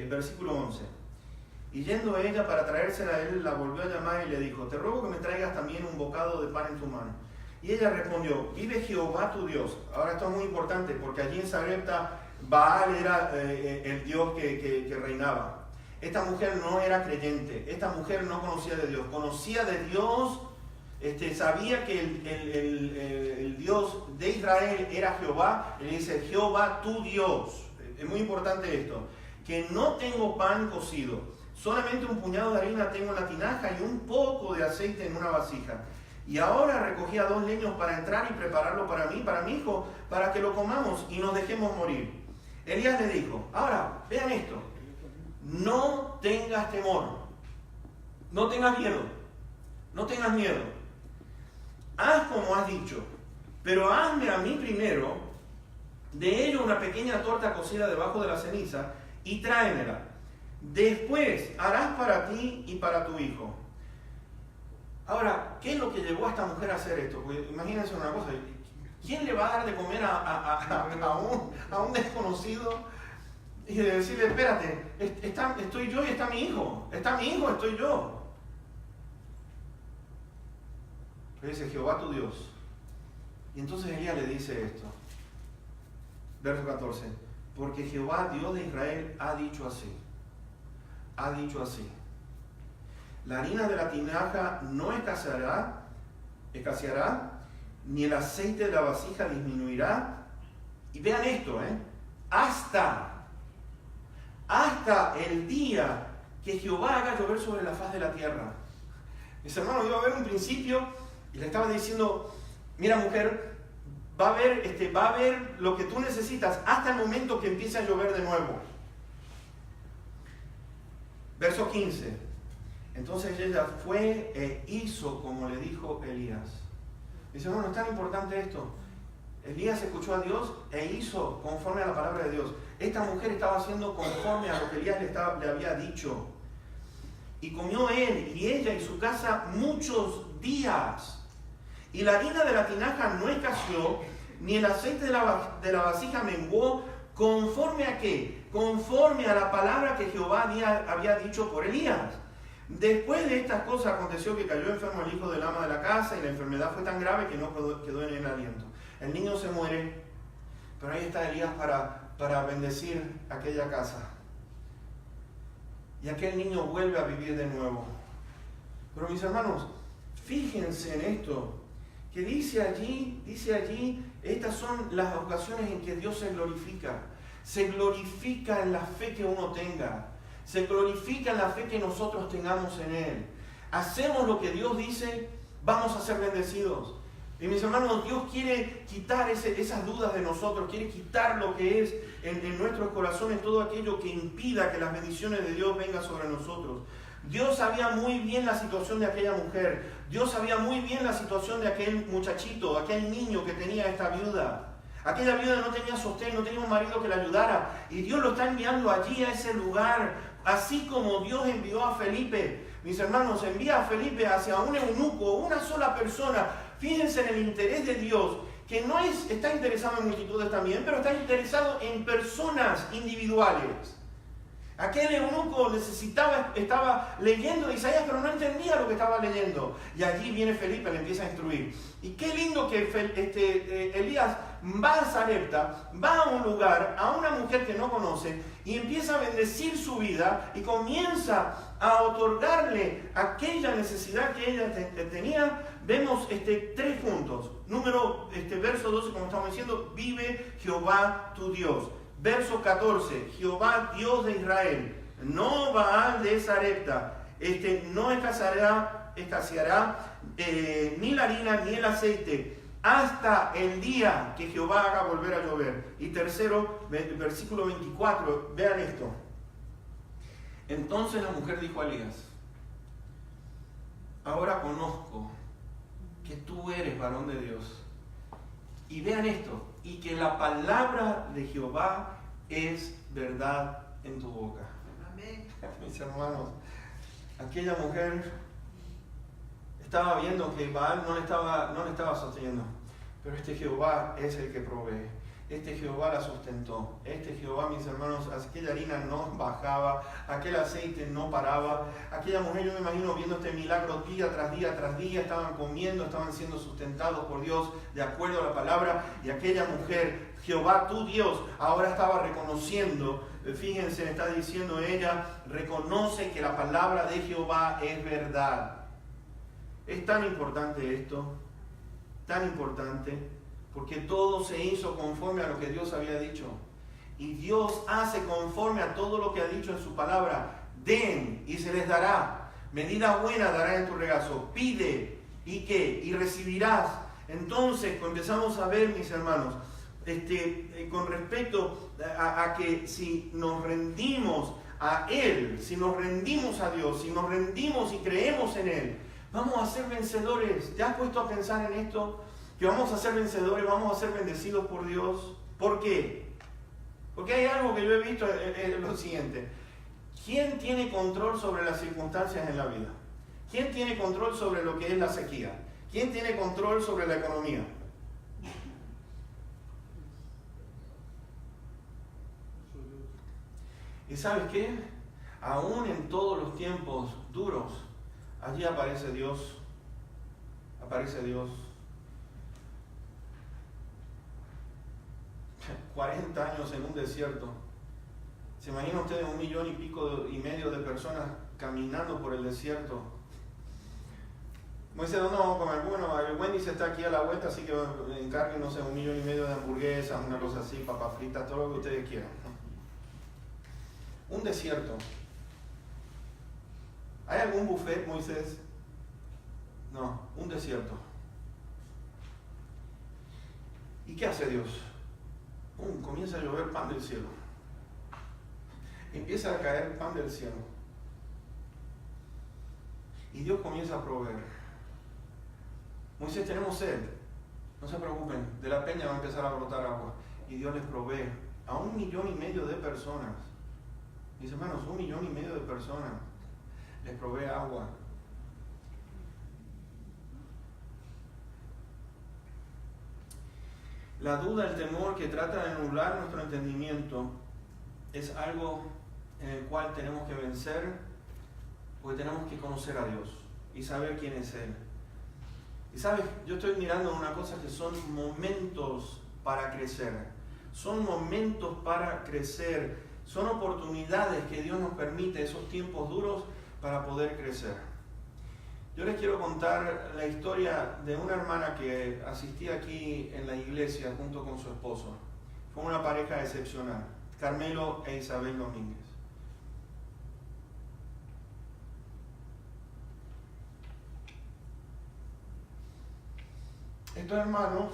versículo 11. Y yendo a ella para traérsela a él, la volvió a llamar y le dijo, te ruego que me traigas también un bocado de pan en tu mano. Y ella respondió, vive Jehová tu Dios. Ahora esto es muy importante porque allí en Sarepta Baal era el dios que reinaba. Esta mujer no era creyente, esta mujer no conocía de Dios, conocía de Dios, sabía que el Dios de Israel era Jehová. Le dice, Jehová tu Dios. Es muy importante esto, que no tengo pan cocido, Solamente un puñado de harina tengo en la tinaja y un poco de aceite en una vasija. Y ahora recogía 2 leños para entrar y prepararlo para mí, para mi hijo, para que lo comamos y nos dejemos morir. Elías le dijo, ahora, vean esto, no tengas temor, no tengas miedo, no tengas miedo. Haz como has dicho, pero hazme a mí primero de ello una pequeña torta cocida debajo de la ceniza y tráemela. Después harás para ti y para tu hijo. Ahora, ¿qué es lo que llevó a esta mujer a hacer esto? Porque imagínense una cosa, ¿quién le va a dar de comer a un desconocido y de decirle, espérate, estoy yo y está mi hijo, estoy yo? Le dice, Jehová tu Dios. Y entonces Elías le dice esto, verso 14, porque Jehová, Dios de Israel, ha dicho así, la harina de la tinaja no escaseará, ni el aceite de la vasija disminuirá. Y vean esto, hasta el día que Jehová haga llover sobre la faz de la tierra. Mis hermanos, iba a haber un principio y le estaba diciendo, mira mujer, va a haber lo que tú necesitas hasta el momento que empiece a llover de nuevo. Verso 15. Entonces ella fue e hizo como le dijo Elías. Dice, bueno, es tan importante esto. Elías escuchó a Dios e hizo conforme a la palabra de Dios. Esta mujer estaba haciendo conforme a lo que Elías le había dicho. Y comió él y ella y su casa muchos días. Y la harina de la tinaja no escaseó, ni el aceite de la vasija menguó. ¿Conforme a qué? Conforme a la palabra que Jehová había dicho por Elías. Después de estas cosas aconteció que cayó enfermo el hijo del ama de la casa y la enfermedad fue tan grave que no quedó en el aliento. El niño se muere, pero ahí está Elías para bendecir aquella casa. Y aquel niño vuelve a vivir de nuevo. Pero mis hermanos, fíjense en esto, que dice allí, estas son las ocasiones en que Dios se glorifica. Se glorifica en la fe que uno tenga. Se glorifica en la fe que nosotros tengamos en Él. Hacemos lo que Dios dice, vamos a ser bendecidos. Y mis hermanos, Dios quiere quitar esas dudas de nosotros, quiere quitar lo que es en nuestros corazones, todo aquello que impida que las bendiciones de Dios vengan sobre nosotros. Dios sabía muy bien la situación de aquella mujer, Dios sabía muy bien la situación de aquel muchachito, aquel niño que tenía esta viuda. Aquella viuda no tenía sostén, no tenía un marido que la ayudara, y Dios lo está enviando allí a ese lugar, así como Dios envió a Felipe. Mis hermanos, envía a Felipe hacia un eunuco, una sola persona. Fíjense en el interés de Dios, que no está interesado en multitudes también, pero está interesado en personas individuales. Aquel eunuco estaba leyendo de Isaías, pero no entendía lo que estaba leyendo. Y allí viene Felipe, le empieza a instruir. Y qué lindo que Elías va a Sarepta, va a un lugar, a una mujer que no conoce, y empieza a bendecir su vida y comienza a otorgarle aquella necesidad que ella tenía. Vemos 3 puntos. Verso 12, como estamos diciendo, vive Jehová tu Dios. Verso 14, Jehová Dios de Israel, no Baal de Sarepta, no escaseará ni la harina ni el aceite, hasta el día que Jehová haga volver a llover. Y tercero, versículo 24, vean esto. Entonces la mujer dijo a Elías, ahora conozco que tú eres varón de Dios. Y vean esto, y que la palabra de Jehová es verdad en tu boca. Amén. Mis hermanos, aquella mujer estaba viendo que Baal no le estaba sosteniendo, pero Jehová es el que provee. Jehová la sustentó. Jehová, mis hermanos, aquella harina no bajaba, aquel aceite no paraba. Aquella mujer, yo me imagino viendo este milagro día tras día, estaban comiendo, estaban siendo sustentados por Dios de acuerdo a la palabra. Y aquella mujer, Jehová tu Dios, ahora estaba reconociendo, fíjense, está diciendo ella, reconoce que la palabra de Jehová es verdad. Es tan importante esto, tan importante. Porque todo se hizo conforme a lo que Dios había dicho. Y Dios hace conforme a todo lo que ha dicho en su palabra. den y se les dará. Medida buena dará en tu regazo. Pide y ¿qué? Y recibirás. Entonces empezamos a ver, mis hermanos, con respecto a que si nos rendimos a Él, si nos rendimos a Dios, si nos rendimos y creemos en Él, vamos a ser vencedores. ¿Te has puesto a pensar en esto? Que vamos a ser vencedores, vamos a ser bendecidos por Dios. ¿Por qué? Porque hay algo que yo he visto, es lo siguiente. ¿Quién tiene control sobre las circunstancias en la vida? ¿Quién tiene control sobre lo que es la sequía? ¿Quién tiene control sobre la economía? ¿Y sabes qué? Aún en todos los tiempos duros, allí aparece Dios. Aparece Dios. 40 años en un desierto. ¿Se imaginan ustedes 1,5 millones de personas caminando por el desierto? Moisés, ¿dónde vamos a comer? Bueno, el Wendy's está aquí a la vuelta, así que encarguen, no sé, 1,5 millones de hamburguesas, una cosa así, papas fritas, todo lo que ustedes quieran. Un desierto. ¿Hay algún buffet, Moisés? No, un desierto. ¿Y qué hace Dios? Comienza a llover pan del cielo. Empieza a caer pan del cielo. Y Dios comienza a proveer. Moisés, tenemos sed. No se preocupen, de la peña va a empezar a brotar agua. Y Dios les provee a 1,5 millones de personas. Mis hermanos, 1,5 millones de personas les provee agua. La duda, el temor que trata de anular nuestro entendimiento es algo en el cual tenemos que vencer, porque tenemos que conocer a Dios y saber quién es Él. Y sabes, yo estoy mirando una cosa que son momentos para crecer. Son momentos para crecer. Son oportunidades que Dios nos permite, esos tiempos duros, para poder crecer. Yo les quiero contar la historia de una hermana que asistía aquí en la iglesia junto con su esposo. Fue una pareja excepcional, Carmelo e Isabel Domínguez. Estos hermanos,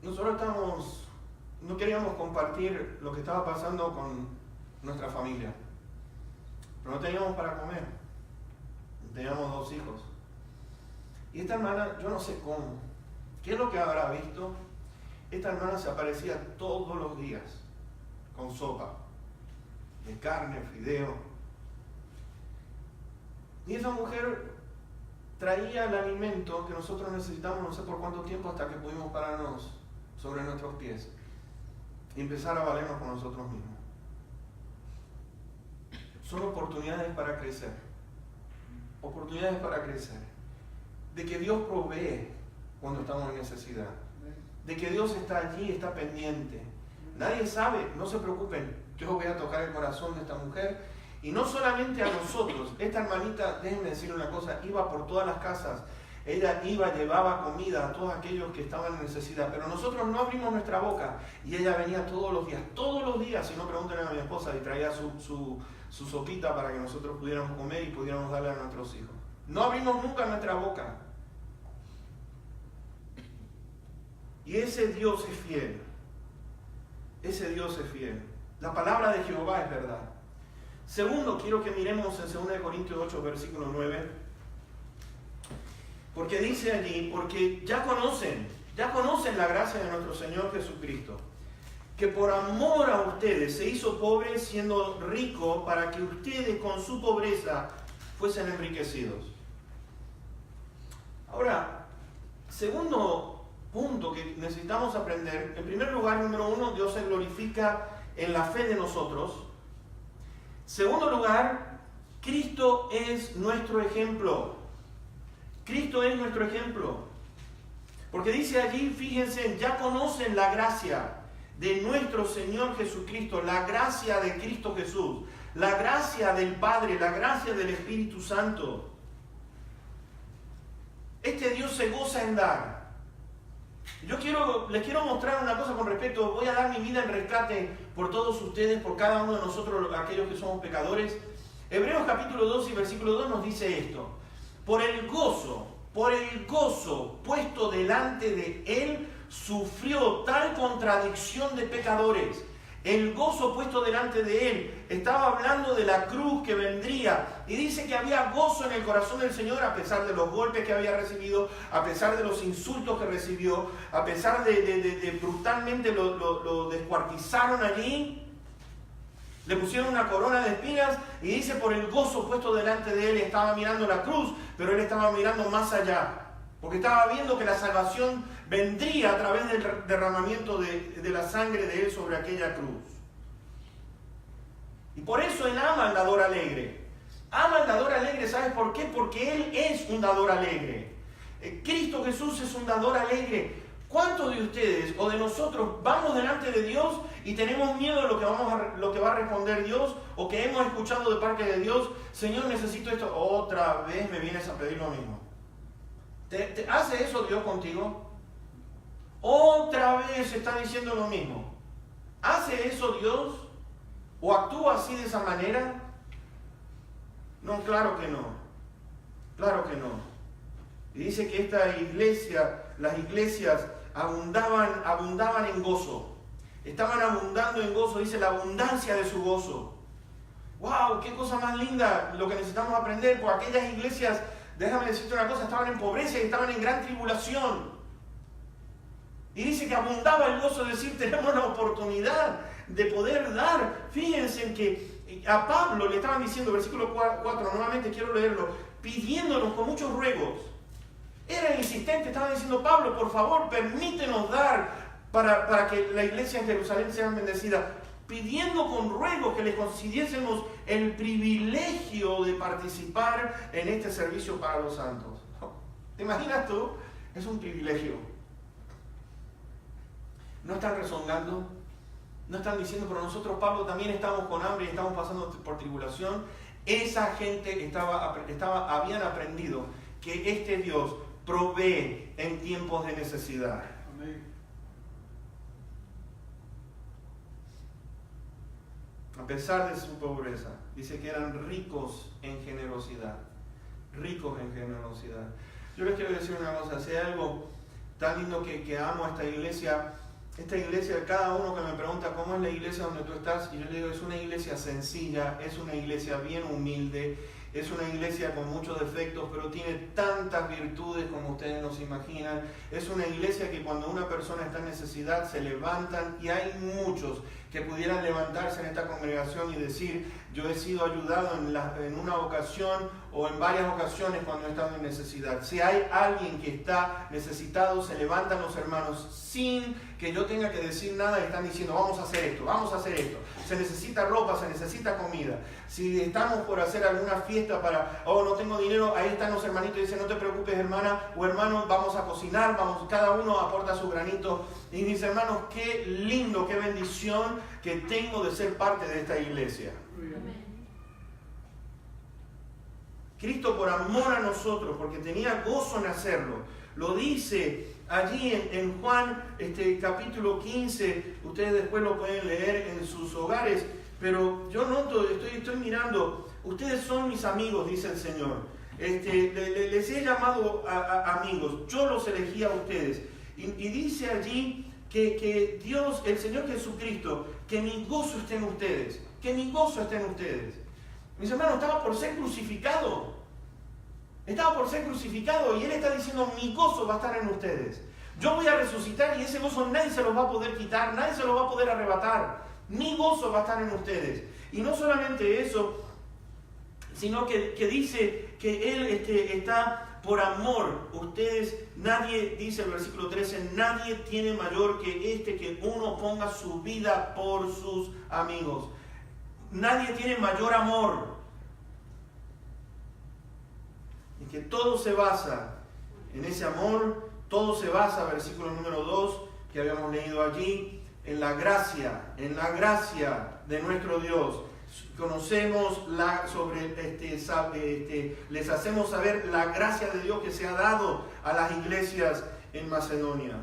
nosotros no queríamos compartir lo que estaba pasando con nuestra familia, pero no teníamos para comer. Teníamos 2 hijos. Y esta hermana, yo no sé cómo, qué es lo que habrá visto. Esta hermana se aparecía todos los días con sopa de carne, fideo. Y esa mujer traía el alimento que nosotros necesitamos, no sé por cuánto tiempo, hasta que pudimos pararnos sobre nuestros pies y empezar a valernos con nosotros mismos. Son oportunidades para crecer. Oportunidades para crecer. De que Dios provee cuando estamos en necesidad. De que Dios está allí, está pendiente. Nadie sabe, no se preocupen. Yo voy a tocar el corazón de esta mujer. Y no solamente a nosotros. Esta hermanita, déjenme decir una cosa, iba por todas las casas. Ella iba, llevaba comida a todos aquellos que estaban en necesidad. Pero nosotros no abrimos nuestra boca. Y ella venía todos los días, si no pregunten a mi esposa, y traía su sopita para que nosotros pudiéramos comer y pudiéramos darle a nuestros hijos. No abrimos nunca nuestra boca. Y ese Dios es fiel. Ese Dios es fiel. La palabra de Jehová es verdad. Segundo, quiero que miremos en 2 Corintios 8, versículo 9. Porque dice allí, porque ya conocen la gracia de nuestro Señor Jesucristo, que por amor a ustedes se hizo pobre siendo rico para que ustedes con su pobreza fuesen enriquecidos. Ahora, segundo punto que necesitamos aprender. En primer lugar, número 1, Dios se glorifica en la fe de nosotros. Segundo lugar, Cristo es nuestro ejemplo. Cristo es nuestro ejemplo. Porque dice allí, fíjense, ya conocen la gracia de nuestro Señor Jesucristo, la gracia de Cristo Jesús, la gracia del Padre, la gracia del Espíritu Santo. Este Dios se goza en dar. Yo quiero les quiero mostrar una cosa con respecto. Voy a dar mi vida en rescate por todos ustedes, por cada uno de nosotros, aquellos que somos pecadores. Hebreos capítulo 2 y versículo 2 nos dice esto. Por el gozo puesto delante de él, sufrió tal contradicción de pecadores. El gozo puesto delante de él. Estaba hablando de la cruz que vendría. Y dice que había gozo en el corazón del Señor a pesar de los golpes que había recibido, a pesar de los insultos que recibió, a pesar de brutalmente lo descuartizaron allí. Le pusieron una corona de espinas y dice por el gozo puesto delante de él. Estaba mirando la cruz, pero él estaba mirando más allá. Porque estaba viendo que la salvación vendría a través del derramamiento de la sangre de él sobre aquella cruz. Y por eso él ama al dador alegre. Ama al dador alegre, ¿sabes por qué? Porque él es un dador alegre. Cristo Jesús es un dador alegre. ¿Cuántos de ustedes o de nosotros vamos delante de Dios y tenemos miedo de lo que va a responder Dios, o que hemos escuchado de parte de Dios? Señor, necesito esto. Otra vez me vienes a pedir lo mismo. ¿Te hace eso Dios contigo? Otra vez está diciendo lo mismo. ¿Hace eso Dios? ¿O actúa así de esa manera? No, claro que no. Claro que no. Y dice que esta iglesia, las iglesias abundaban en gozo. Estaban abundando en gozo, dice la abundancia de su gozo. ¡Wow! ¡Qué cosa más linda! Lo que necesitamos aprender, por aquellas iglesias, déjame decirte una cosa, estaban en pobreza y estaban en gran tribulación. Y dice que abundaba el gozo, es decir, tenemos la oportunidad de poder dar. Fíjense en que a Pablo le estaban diciendo, versículo 4, nuevamente quiero leerlo, pidiéndonos con muchos ruegos. Eran insistentes, estaban diciendo, Pablo, por favor, permítenos dar para que la iglesia en Jerusalén sea bendecida. Pidiendo con ruegos que les concediésemos el privilegio de participar en este servicio para los santos. ¿Te imaginas tú? Es un privilegio. No están rezongando, no están diciendo, pero nosotros, Pablo, también estamos con hambre y estamos pasando por tribulación. Esa gente habían aprendido que este Dios provee en tiempos de necesidad. Amén. A pesar de su pobreza, dice que eran ricos en generosidad. Ricos en generosidad. Yo les quiero decir una cosa, si hay algo tan lindo que amo a esta iglesia, cada uno que me pregunta cómo es la iglesia donde tú estás, y yo le digo, es una iglesia sencilla, es una iglesia bien humilde, es una iglesia con muchos defectos, pero tiene tantas virtudes como ustedes no se imaginan. Es una iglesia que cuando una persona está en necesidad se levantan, y hay muchos que pudieran levantarse en esta congregación y decir, yo he sido ayudado en una ocasión o en varias ocasiones cuando he estado en necesidad. Si hay alguien que está necesitado, se levantan los hermanos sin que yo tenga que decir nada y están diciendo, vamos a hacer esto, vamos a hacer esto. Se necesita ropa, se necesita comida. Si estamos por hacer alguna fiesta no tengo dinero, ahí están los hermanitos y dicen, no te preocupes hermana o hermano, vamos a cocinar, cada uno aporta su granito. Y dice, hermanos, qué lindo, qué bendición que tengo de ser parte de esta iglesia. Amén. Cristo por amor a nosotros, porque tenía gozo en hacerlo, lo dice allí en Juan capítulo 15, ustedes después lo pueden leer en sus hogares, pero yo noto, estoy mirando, ustedes son mis amigos, dice el Señor, les he llamado a amigos, yo los elegí a ustedes, y dice allí que Dios, el Señor Jesucristo, que mi gozo esté en ustedes, que mi gozo esté en ustedes. Mis hermanos, estaba por ser crucificado. Estaba por ser crucificado y Él está diciendo, mi gozo va a estar en ustedes. Yo voy a resucitar y ese gozo nadie se lo va a poder quitar, nadie se lo va a poder arrebatar. Mi gozo va a estar en ustedes. Y no solamente eso, sino que dice que Él está por amor. Ustedes, nadie, dice el versículo 13, nadie tiene mayor que que uno ponga su vida por sus amigos. Nadie tiene mayor amor. Y que todo se basa en ese amor, todo se basa, versículo número 2, que habíamos leído allí, en la gracia de nuestro Dios. Conocemos les hacemos saber la gracia de Dios que se ha dado a las iglesias en Macedonia.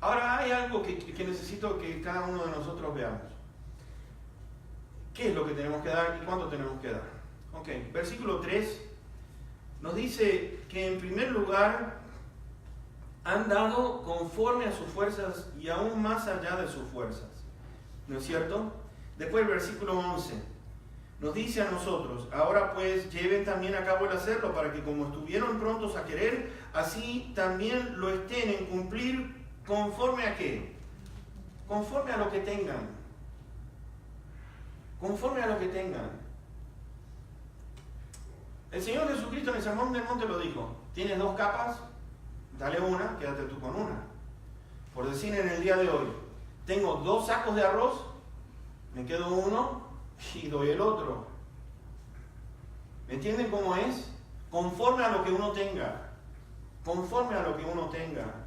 Ahora hay algo que necesito que cada uno de nosotros veamos. ¿Qué es lo que tenemos que dar y cuánto tenemos que dar? Ok, versículo 3 nos dice que en primer lugar han dado conforme a sus fuerzas y aún más allá de sus fuerzas. ¿No es cierto? Después el versículo 11 nos dice a nosotros: ahora pues lleven también a cabo el hacerlo, para que como estuvieron prontos a querer, así también lo estén en cumplir. ¿Conforme a qué? Conforme a lo que tengan. Conforme a lo que tengan. El Señor Jesucristo en el Sermón del Monte lo dijo: tienes 2 capas, dale una, quédate tú con una. Por decir, en el día de hoy, tengo 2 sacos de arroz, me quedo uno y doy el otro. ¿Me entienden cómo es? Conforme a lo que uno tenga. Conforme a lo que uno tenga.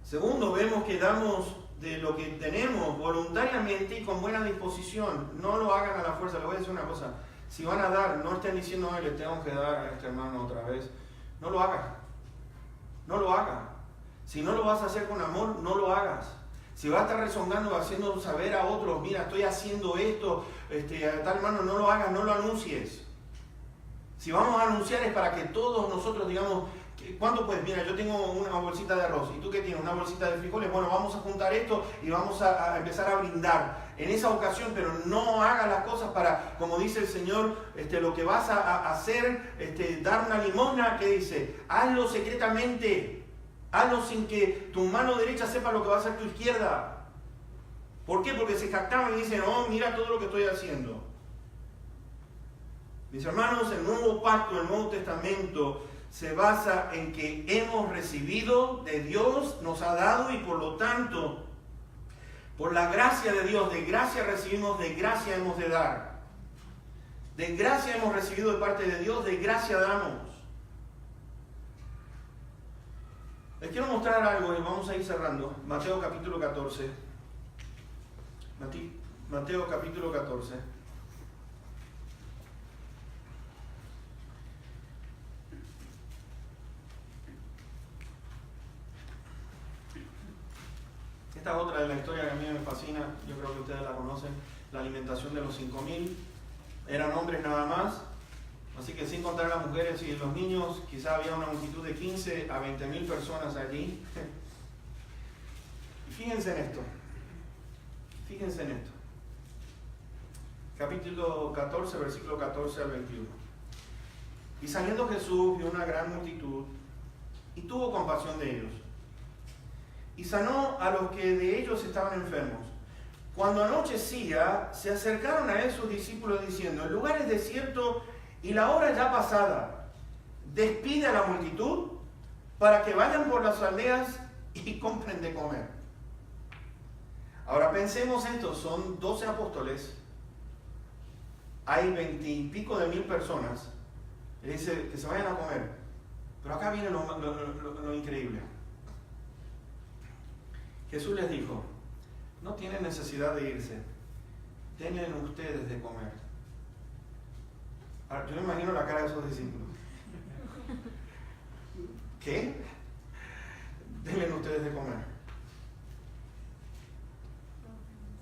Segundo, vemos que damos de lo que tenemos voluntariamente y con buena disposición. No lo hagan a la fuerza. Les voy a decir una cosa: si van a dar, no estén diciendo: le tengo que dar a este hermano otra vez. No lo hagan. No lo hagan. Si no lo vas a hacer con amor, no lo hagas. Si vas a estar rezongando, haciendo saber a otros: mira, estoy haciendo esto, a tal hermano, no lo hagas, no lo anuncies. Si vamos a anunciar es para que todos nosotros digamos: ¿cuánto puedes? Mira, yo tengo una bolsita de arroz. ¿Y tú qué tienes? Una bolsita de frijoles. Bueno, vamos a juntar esto y vamos a empezar a brindar en esa ocasión, pero no hagas las cosas para, como dice el Señor, lo que vas a hacer, dar una limosna, ¿qué dice? Hazlo secretamente. Hazlo sin que tu mano derecha sepa lo que va a hacer tu izquierda. ¿Por qué? Porque se jactaban y dicen: oh, mira todo lo que estoy haciendo. Mis hermanos, el nuevo pacto, el Nuevo Testamento, se basa en que hemos recibido de Dios, nos ha dado, y por lo tanto, por la gracia de Dios, de gracia recibimos, de gracia hemos de dar. De gracia hemos recibido de parte de Dios, de gracia damos. Les quiero mostrar algo y vamos a ir cerrando. Mateo capítulo 14. Mateo capítulo 14. Esta es otra de la historia que a mí me fascina, yo creo que ustedes la conocen, la alimentación de los 5.000. Eran hombres nada más, así que sin contar las mujeres y los niños, quizá había una multitud de 15 a 20.000 personas allí. Y fíjense en esto, capítulo 14, versículo 14 al 21. Y saliendo Jesús vio una gran multitud y tuvo compasión de ellos, y sanó a los que de ellos estaban enfermos. Cuando anochecía, se acercaron a él sus discípulos diciendo: el lugar es desierto y la hora ya pasada. Despide a la multitud para que vayan por las aldeas y compren de comer. Ahora pensemos esto: son 12 apóstoles, hay 20 y pico de 1.000 personas. Él dice que se vayan a comer. Pero acá viene lo increíble. Jesús les dijo: no tienen necesidad de irse, denle ustedes de comer. Ahora, yo me imagino la cara de esos discípulos. ¿Qué? Denle ustedes de comer.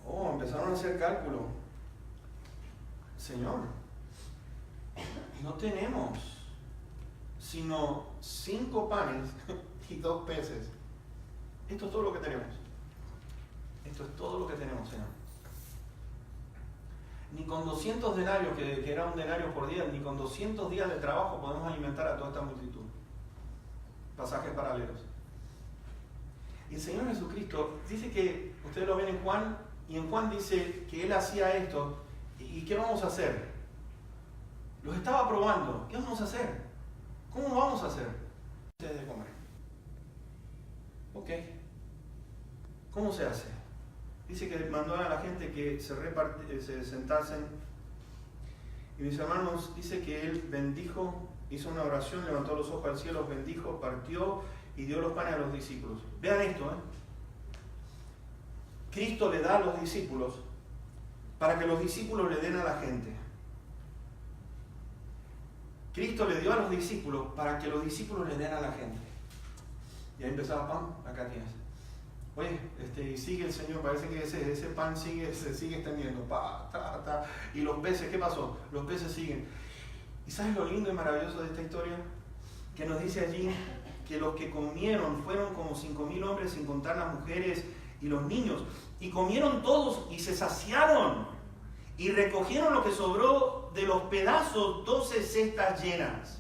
Oh, empezaron a hacer cálculo. Señor, no tenemos sino 5 panes y 2 peces. Esto es todo lo que tenemos. Esto es todo lo que tenemos, Señor. Ni con 200 denarios, que era un denario por día, ni con 200 días de trabajo podemos alimentar a toda esta multitud. Pasajes paralelos. Y el Señor Jesucristo dice que, ustedes lo ven en Juan, y en Juan dice que Él hacía esto. ¿Y qué vamos a hacer? Los estaba probando. ¿Qué vamos a hacer? ¿Cómo vamos a hacer? Ustedes de comer. Ok. ¿Cómo se hace? Dice que mandó a la gente que se sentasen. Y mis hermanos, dice que Él bendijo, hizo una oración, levantó los ojos al cielo, bendijo, partió y dio los panes a los discípulos. Vean esto, Cristo le da a los discípulos para que los discípulos le den a la gente. Cristo le dio a los discípulos para que los discípulos le den a la gente. Y ahí empezaba, pam, acá tienes. Oye, y sigue el Señor, parece que ese pan se sigue extendiendo, y los peces, ¿qué pasó? Los peces siguen. ¿Y sabes lo lindo y maravilloso de esta historia? Que nos dice allí que los que comieron fueron como 5.000 hombres, sin contar las mujeres y los niños. Y comieron todos y se saciaron. Y recogieron lo que sobró de los pedazos, 12 cestas llenas.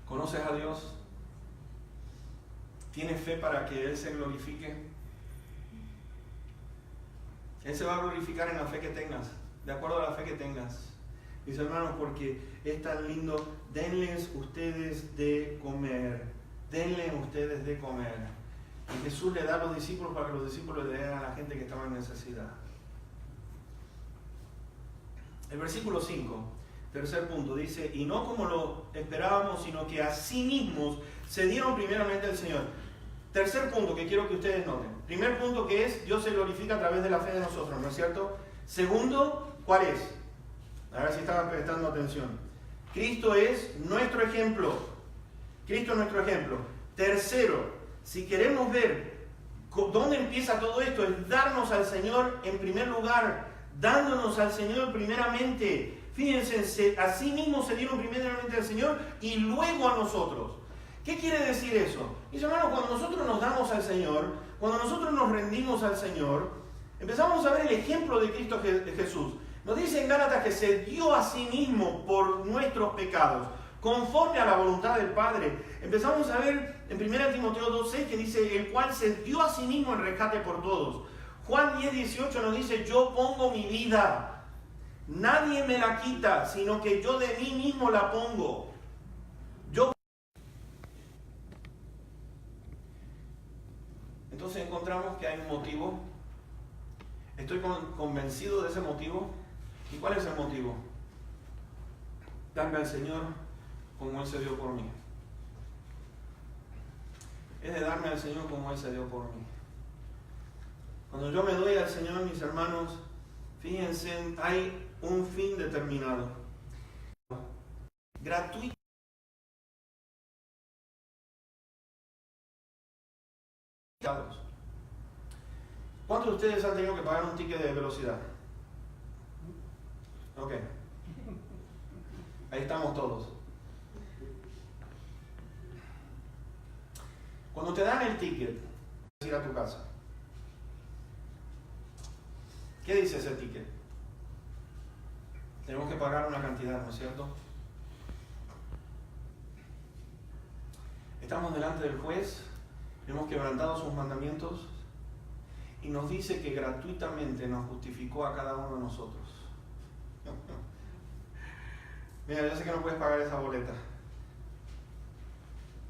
¿Conoces a Dios? ¿Tienes fe para que Él se glorifique? Él se va a glorificar en la fe que tengas, de acuerdo a la fe que tengas. Mis hermanos, porque es tan lindo, denles ustedes de comer. Denle ustedes de comer. Y Jesús le da a los discípulos para que los discípulos le den a la gente que estaba en necesidad. El versículo 5. Tercer punto, dice, y no como lo esperábamos, sino que a sí mismos se dieron primeramente al Señor. Tercer punto que quiero que ustedes noten. Primer punto que es, Dios se glorifica a través de la fe de nosotros, ¿no es cierto? Segundo, ¿cuál es? A ver si estaban prestando atención. Cristo es nuestro ejemplo. Cristo es nuestro ejemplo. Tercero, si queremos ver dónde empieza todo esto, es darnos al Señor en primer lugar, dándonos al Señor primeramente. Fíjense, a sí mismos se dieron primeramente al Señor y luego a nosotros. ¿Qué quiere decir eso? Mis hermanos, cuando nosotros nos damos al Señor, cuando nosotros nos rendimos al Señor, empezamos a ver el ejemplo de Cristo Jesús. Nos dice en Gálatas que se dio a sí mismo por nuestros pecados, conforme a la voluntad del Padre. Empezamos a ver en 1 Timoteo 2:6 que dice, el cual se dio a sí mismo en rescate por todos. Juan 10:18 nos dice, yo pongo mi vida. Nadie me la quita, sino que yo de mí mismo la pongo. Entonces encontramos que hay un motivo. Estoy convencido de ese motivo. ¿Y cuál es el motivo? Darme al Señor como Él se dio por mí. Es de darme al Señor como Él se dio por mí. Cuando yo me doy al Señor, mis hermanos, fíjense, hay un fin determinado. Gratuito. ¿Cuántos de ustedes han tenido que pagar un ticket de velocidad? Ok. Ahí estamos todos. Cuando te dan el ticket, vas a ir a tu casa. ¿Qué dice ese ticket? Tenemos que pagar una cantidad, ¿no es cierto? Estamos delante del juez, hemos quebrantado sus mandamientos y nos dice que gratuitamente nos justificó a cada uno de nosotros. Mira, yo sé que no puedes pagar esa boleta.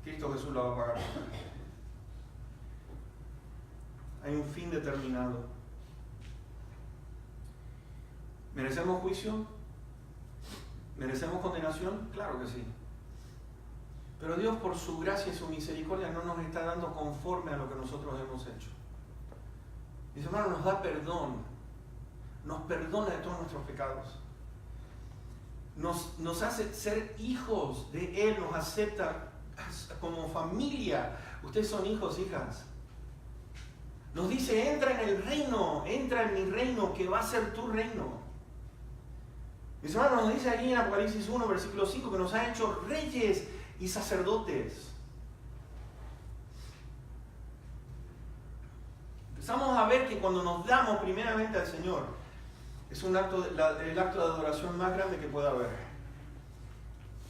Cristo Jesús la va a pagar. Hay un fin determinado. ¿Merecemos juicio? ¿Merecemos condenación? Claro que sí. Pero Dios, por su gracia y su misericordia, no nos está dando conforme a lo que nosotros hemos hecho. Mis hermanos, nos da perdón. Nos perdona de todos nuestros pecados. Nos hace ser hijos de Él, nos acepta como familia. Ustedes son hijos, hijas. Nos dice, entra en el reino, entra en mi reino, que va a ser tu reino. Mis hermanos, nos dice aquí en Apocalipsis 1, versículo 5, que nos ha hecho reyes y sacerdotes. Empezamos a ver que cuando nos damos primeramente al Señor, es el acto de adoración más grande que pueda haber.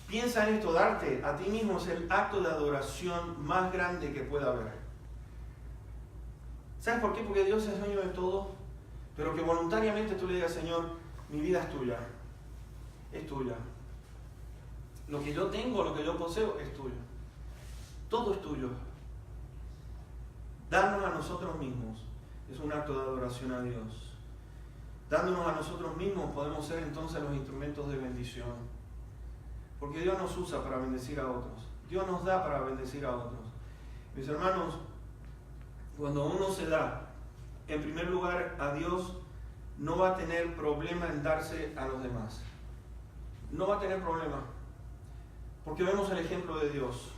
Piensa en esto, darte a ti mismo es el acto de adoración más grande que pueda haber. ¿Sabes por qué? Porque Dios es dueño de todo, pero que voluntariamente tú le digas, Señor, mi vida es tuya. Es tuya. Lo que yo tengo, lo que yo poseo, es tuyo. Todo es tuyo. Darnos a nosotros mismos es un acto de adoración a Dios. Dándonos a nosotros mismos podemos ser entonces los instrumentos de bendición. Porque Dios nos usa para bendecir a otros. Dios nos da para bendecir a otros. Mis hermanos, cuando uno se da, en primer lugar, a Dios, no va a tener problema en darse a los demás. No va a tener problema. Porque vemos el ejemplo de Dios,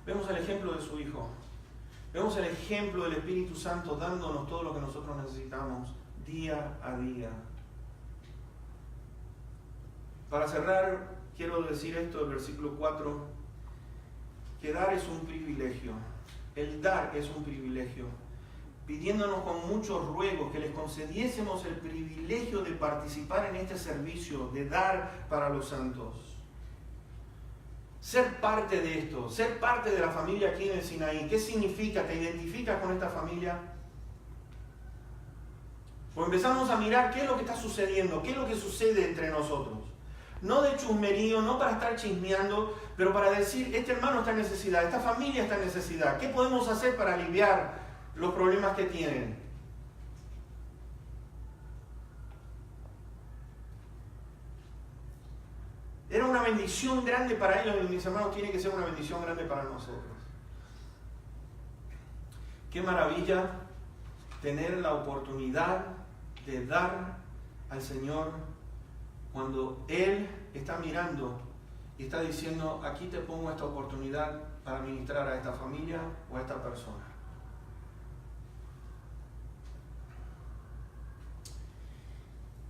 vemos el ejemplo de su Hijo, vemos el ejemplo del Espíritu Santo dándonos todo lo que nosotros necesitamos día a día. Para cerrar, quiero decir esto, el versículo 4, que dar es un privilegio. El dar es un privilegio, pidiéndonos con muchos ruegos que les concediésemos el privilegio de participar en este servicio, de dar para los santos. Ser parte de esto, ser parte de la familia aquí en el Sinaí. ¿Qué significa? ¿Te identificas con esta familia? Pues empezamos a mirar qué es lo que está sucediendo, qué es lo que sucede entre nosotros. No de chusmerío, no para estar chismeando, pero para decir, este hermano está en necesidad, esta familia está en necesidad. ¿Qué podemos hacer para aliviar los problemas que tienen? Era una bendición grande para ellos, y mis hermanos, tiene que ser una bendición grande para nosotros. Qué maravilla tener la oportunidad de dar al Señor cuando Él está mirando y está diciendo, aquí te pongo esta oportunidad para ministrar a esta familia o a esta persona.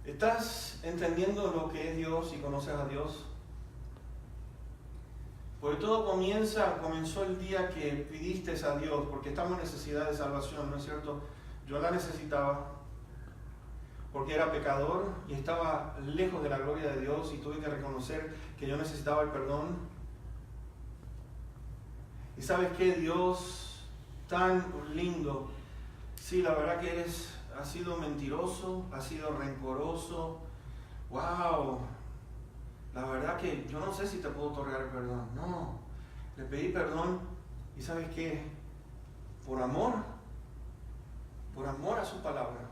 ¿Estás entendiendo lo que es Dios y conoces a Dios? Porque todo comenzó el día que pidiste a Dios, porque estamos en necesidad de salvación, ¿no es cierto? Yo la necesitaba, porque era pecador y estaba lejos de la gloria de Dios y tuve que reconocer que yo necesitaba el perdón. Y ¿sabes qué? Dios tan lindo. Sí, la verdad que has sido mentiroso, has sido rencoroso. ¡Wow! La verdad que yo no sé si te puedo otorgar perdón. No, le pedí perdón y ¿sabes qué? Por amor a su palabra.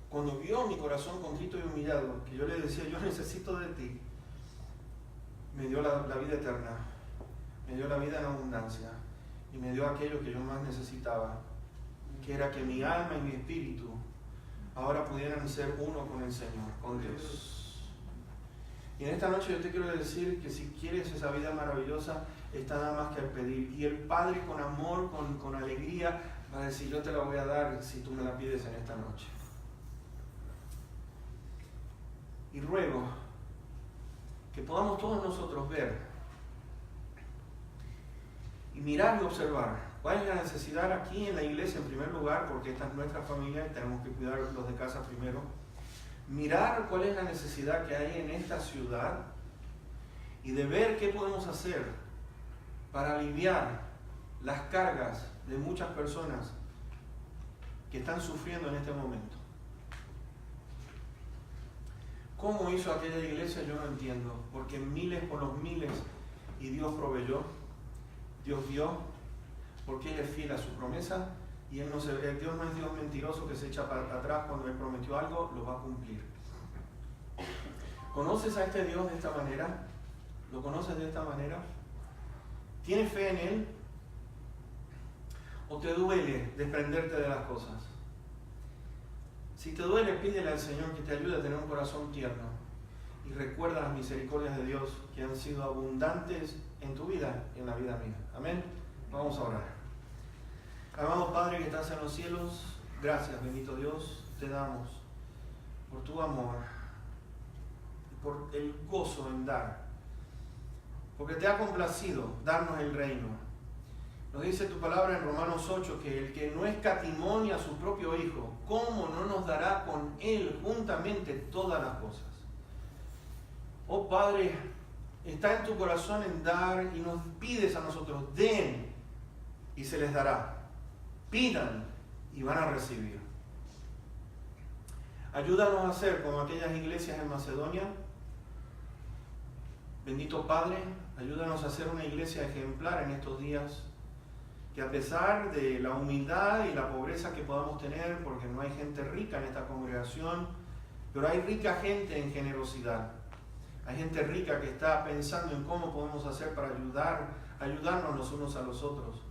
Cuando vio mi corazón contrito y humillado, que yo le decía, yo necesito de ti, me dio la vida eterna, me dio la vida en abundancia y me dio aquello que yo más necesitaba, que era que mi alma y mi espíritu ahora pudieran ser uno con el Señor, con Dios. Y en esta noche yo te quiero decir que si quieres esa vida maravillosa, está nada más que al pedir. Y el Padre con amor, con alegría, va a decir, yo te la voy a dar si tú me la pides en esta noche. Y ruego que podamos todos nosotros ver y mirar y observar cuál es la necesidad aquí en la iglesia en primer lugar, porque esta es nuestra familia y tenemos que cuidar los de casa primero. Mirar cuál es la necesidad que hay en esta ciudad y de ver qué podemos hacer para aliviar las cargas de muchas personas que están sufriendo en este momento. ¿Cómo hizo aquella iglesia? Yo no entiendo, porque miles por los miles y Dios proveyó, Dios dio, porque Él es fiel a su promesa y Dios no es Dios mentiroso que se echa para atrás. Cuando Él prometió algo, lo va a cumplir. ¿Conoces a este Dios de esta manera? ¿Lo conoces de esta manera? ¿Tienes fe en Él? ¿O te duele desprenderte de las cosas? Si te duele, pídele al Señor que te ayude a tener un corazón tierno. Y recuerda las misericordias de Dios que han sido abundantes en tu vida y en la vida mía. Amén. Vamos a orar. Amado Padre que estás en los cielos, gracias, bendito Dios, te damos por tu amor, por el gozo en dar, porque te ha complacido darnos el reino. Nos dice tu palabra en Romanos 8 que el que no escatimó a su propio Hijo, ¿cómo no nos dará con Él juntamente todas las cosas? Oh Padre, está en tu corazón en dar y nos pides a nosotros, den y se les dará. Pidan y van a recibir. Ayúdanos a ser como aquellas iglesias en Macedonia. Bendito Padre, ayúdanos a ser una iglesia ejemplar en estos días, que a pesar de la humildad y la pobreza que podamos tener, porque no hay gente rica en esta congregación, pero hay rica gente en generosidad. Hay gente rica que está pensando en cómo podemos hacer para ayudarnos los unos a los otros.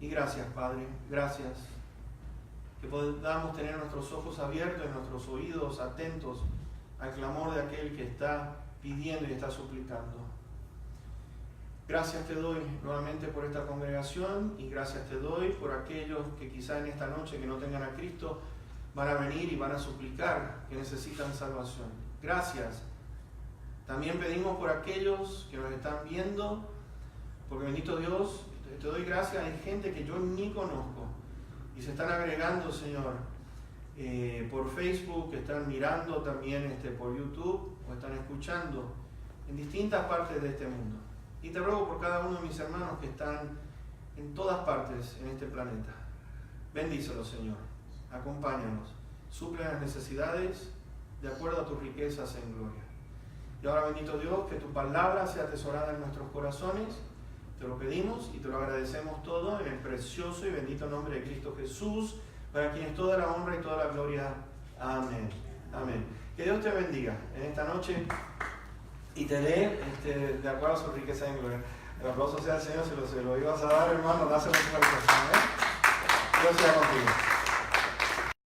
Y gracias, Padre, gracias. Que podamos tener nuestros ojos abiertos y nuestros oídos atentos al clamor de aquel que está pidiendo y está suplicando. Gracias te doy nuevamente por esta congregación y gracias te doy por aquellos que quizá en esta noche que no tengan a Cristo van a venir y van a suplicar que necesitan salvación. Gracias. También pedimos por aquellos que nos están viendo, porque bendito Dios, te doy gracias, hay gente que yo ni conozco y se están agregando, Señor, por Facebook, que están mirando también por YouTube o están escuchando en distintas partes de este mundo. Y te ruego por cada uno de mis hermanos que están en todas partes en este planeta. Bendícelos, Señor. Acompáñanos. Suple las necesidades de acuerdo a tus riquezas en gloria. Y ahora, bendito Dios, que tu palabra sea atesorada en nuestros corazones. Te lo pedimos y te lo agradecemos todo en el precioso y bendito nombre de Cristo Jesús, para quien es toda la honra y toda la gloria. Amén. Amén. Que Dios te bendiga en esta noche y te dé de acuerdo a su riqueza en gloria. El aplauso sea al Señor, se lo ibas a dar, hermano, dáselo fuerte. Dios sea contigo.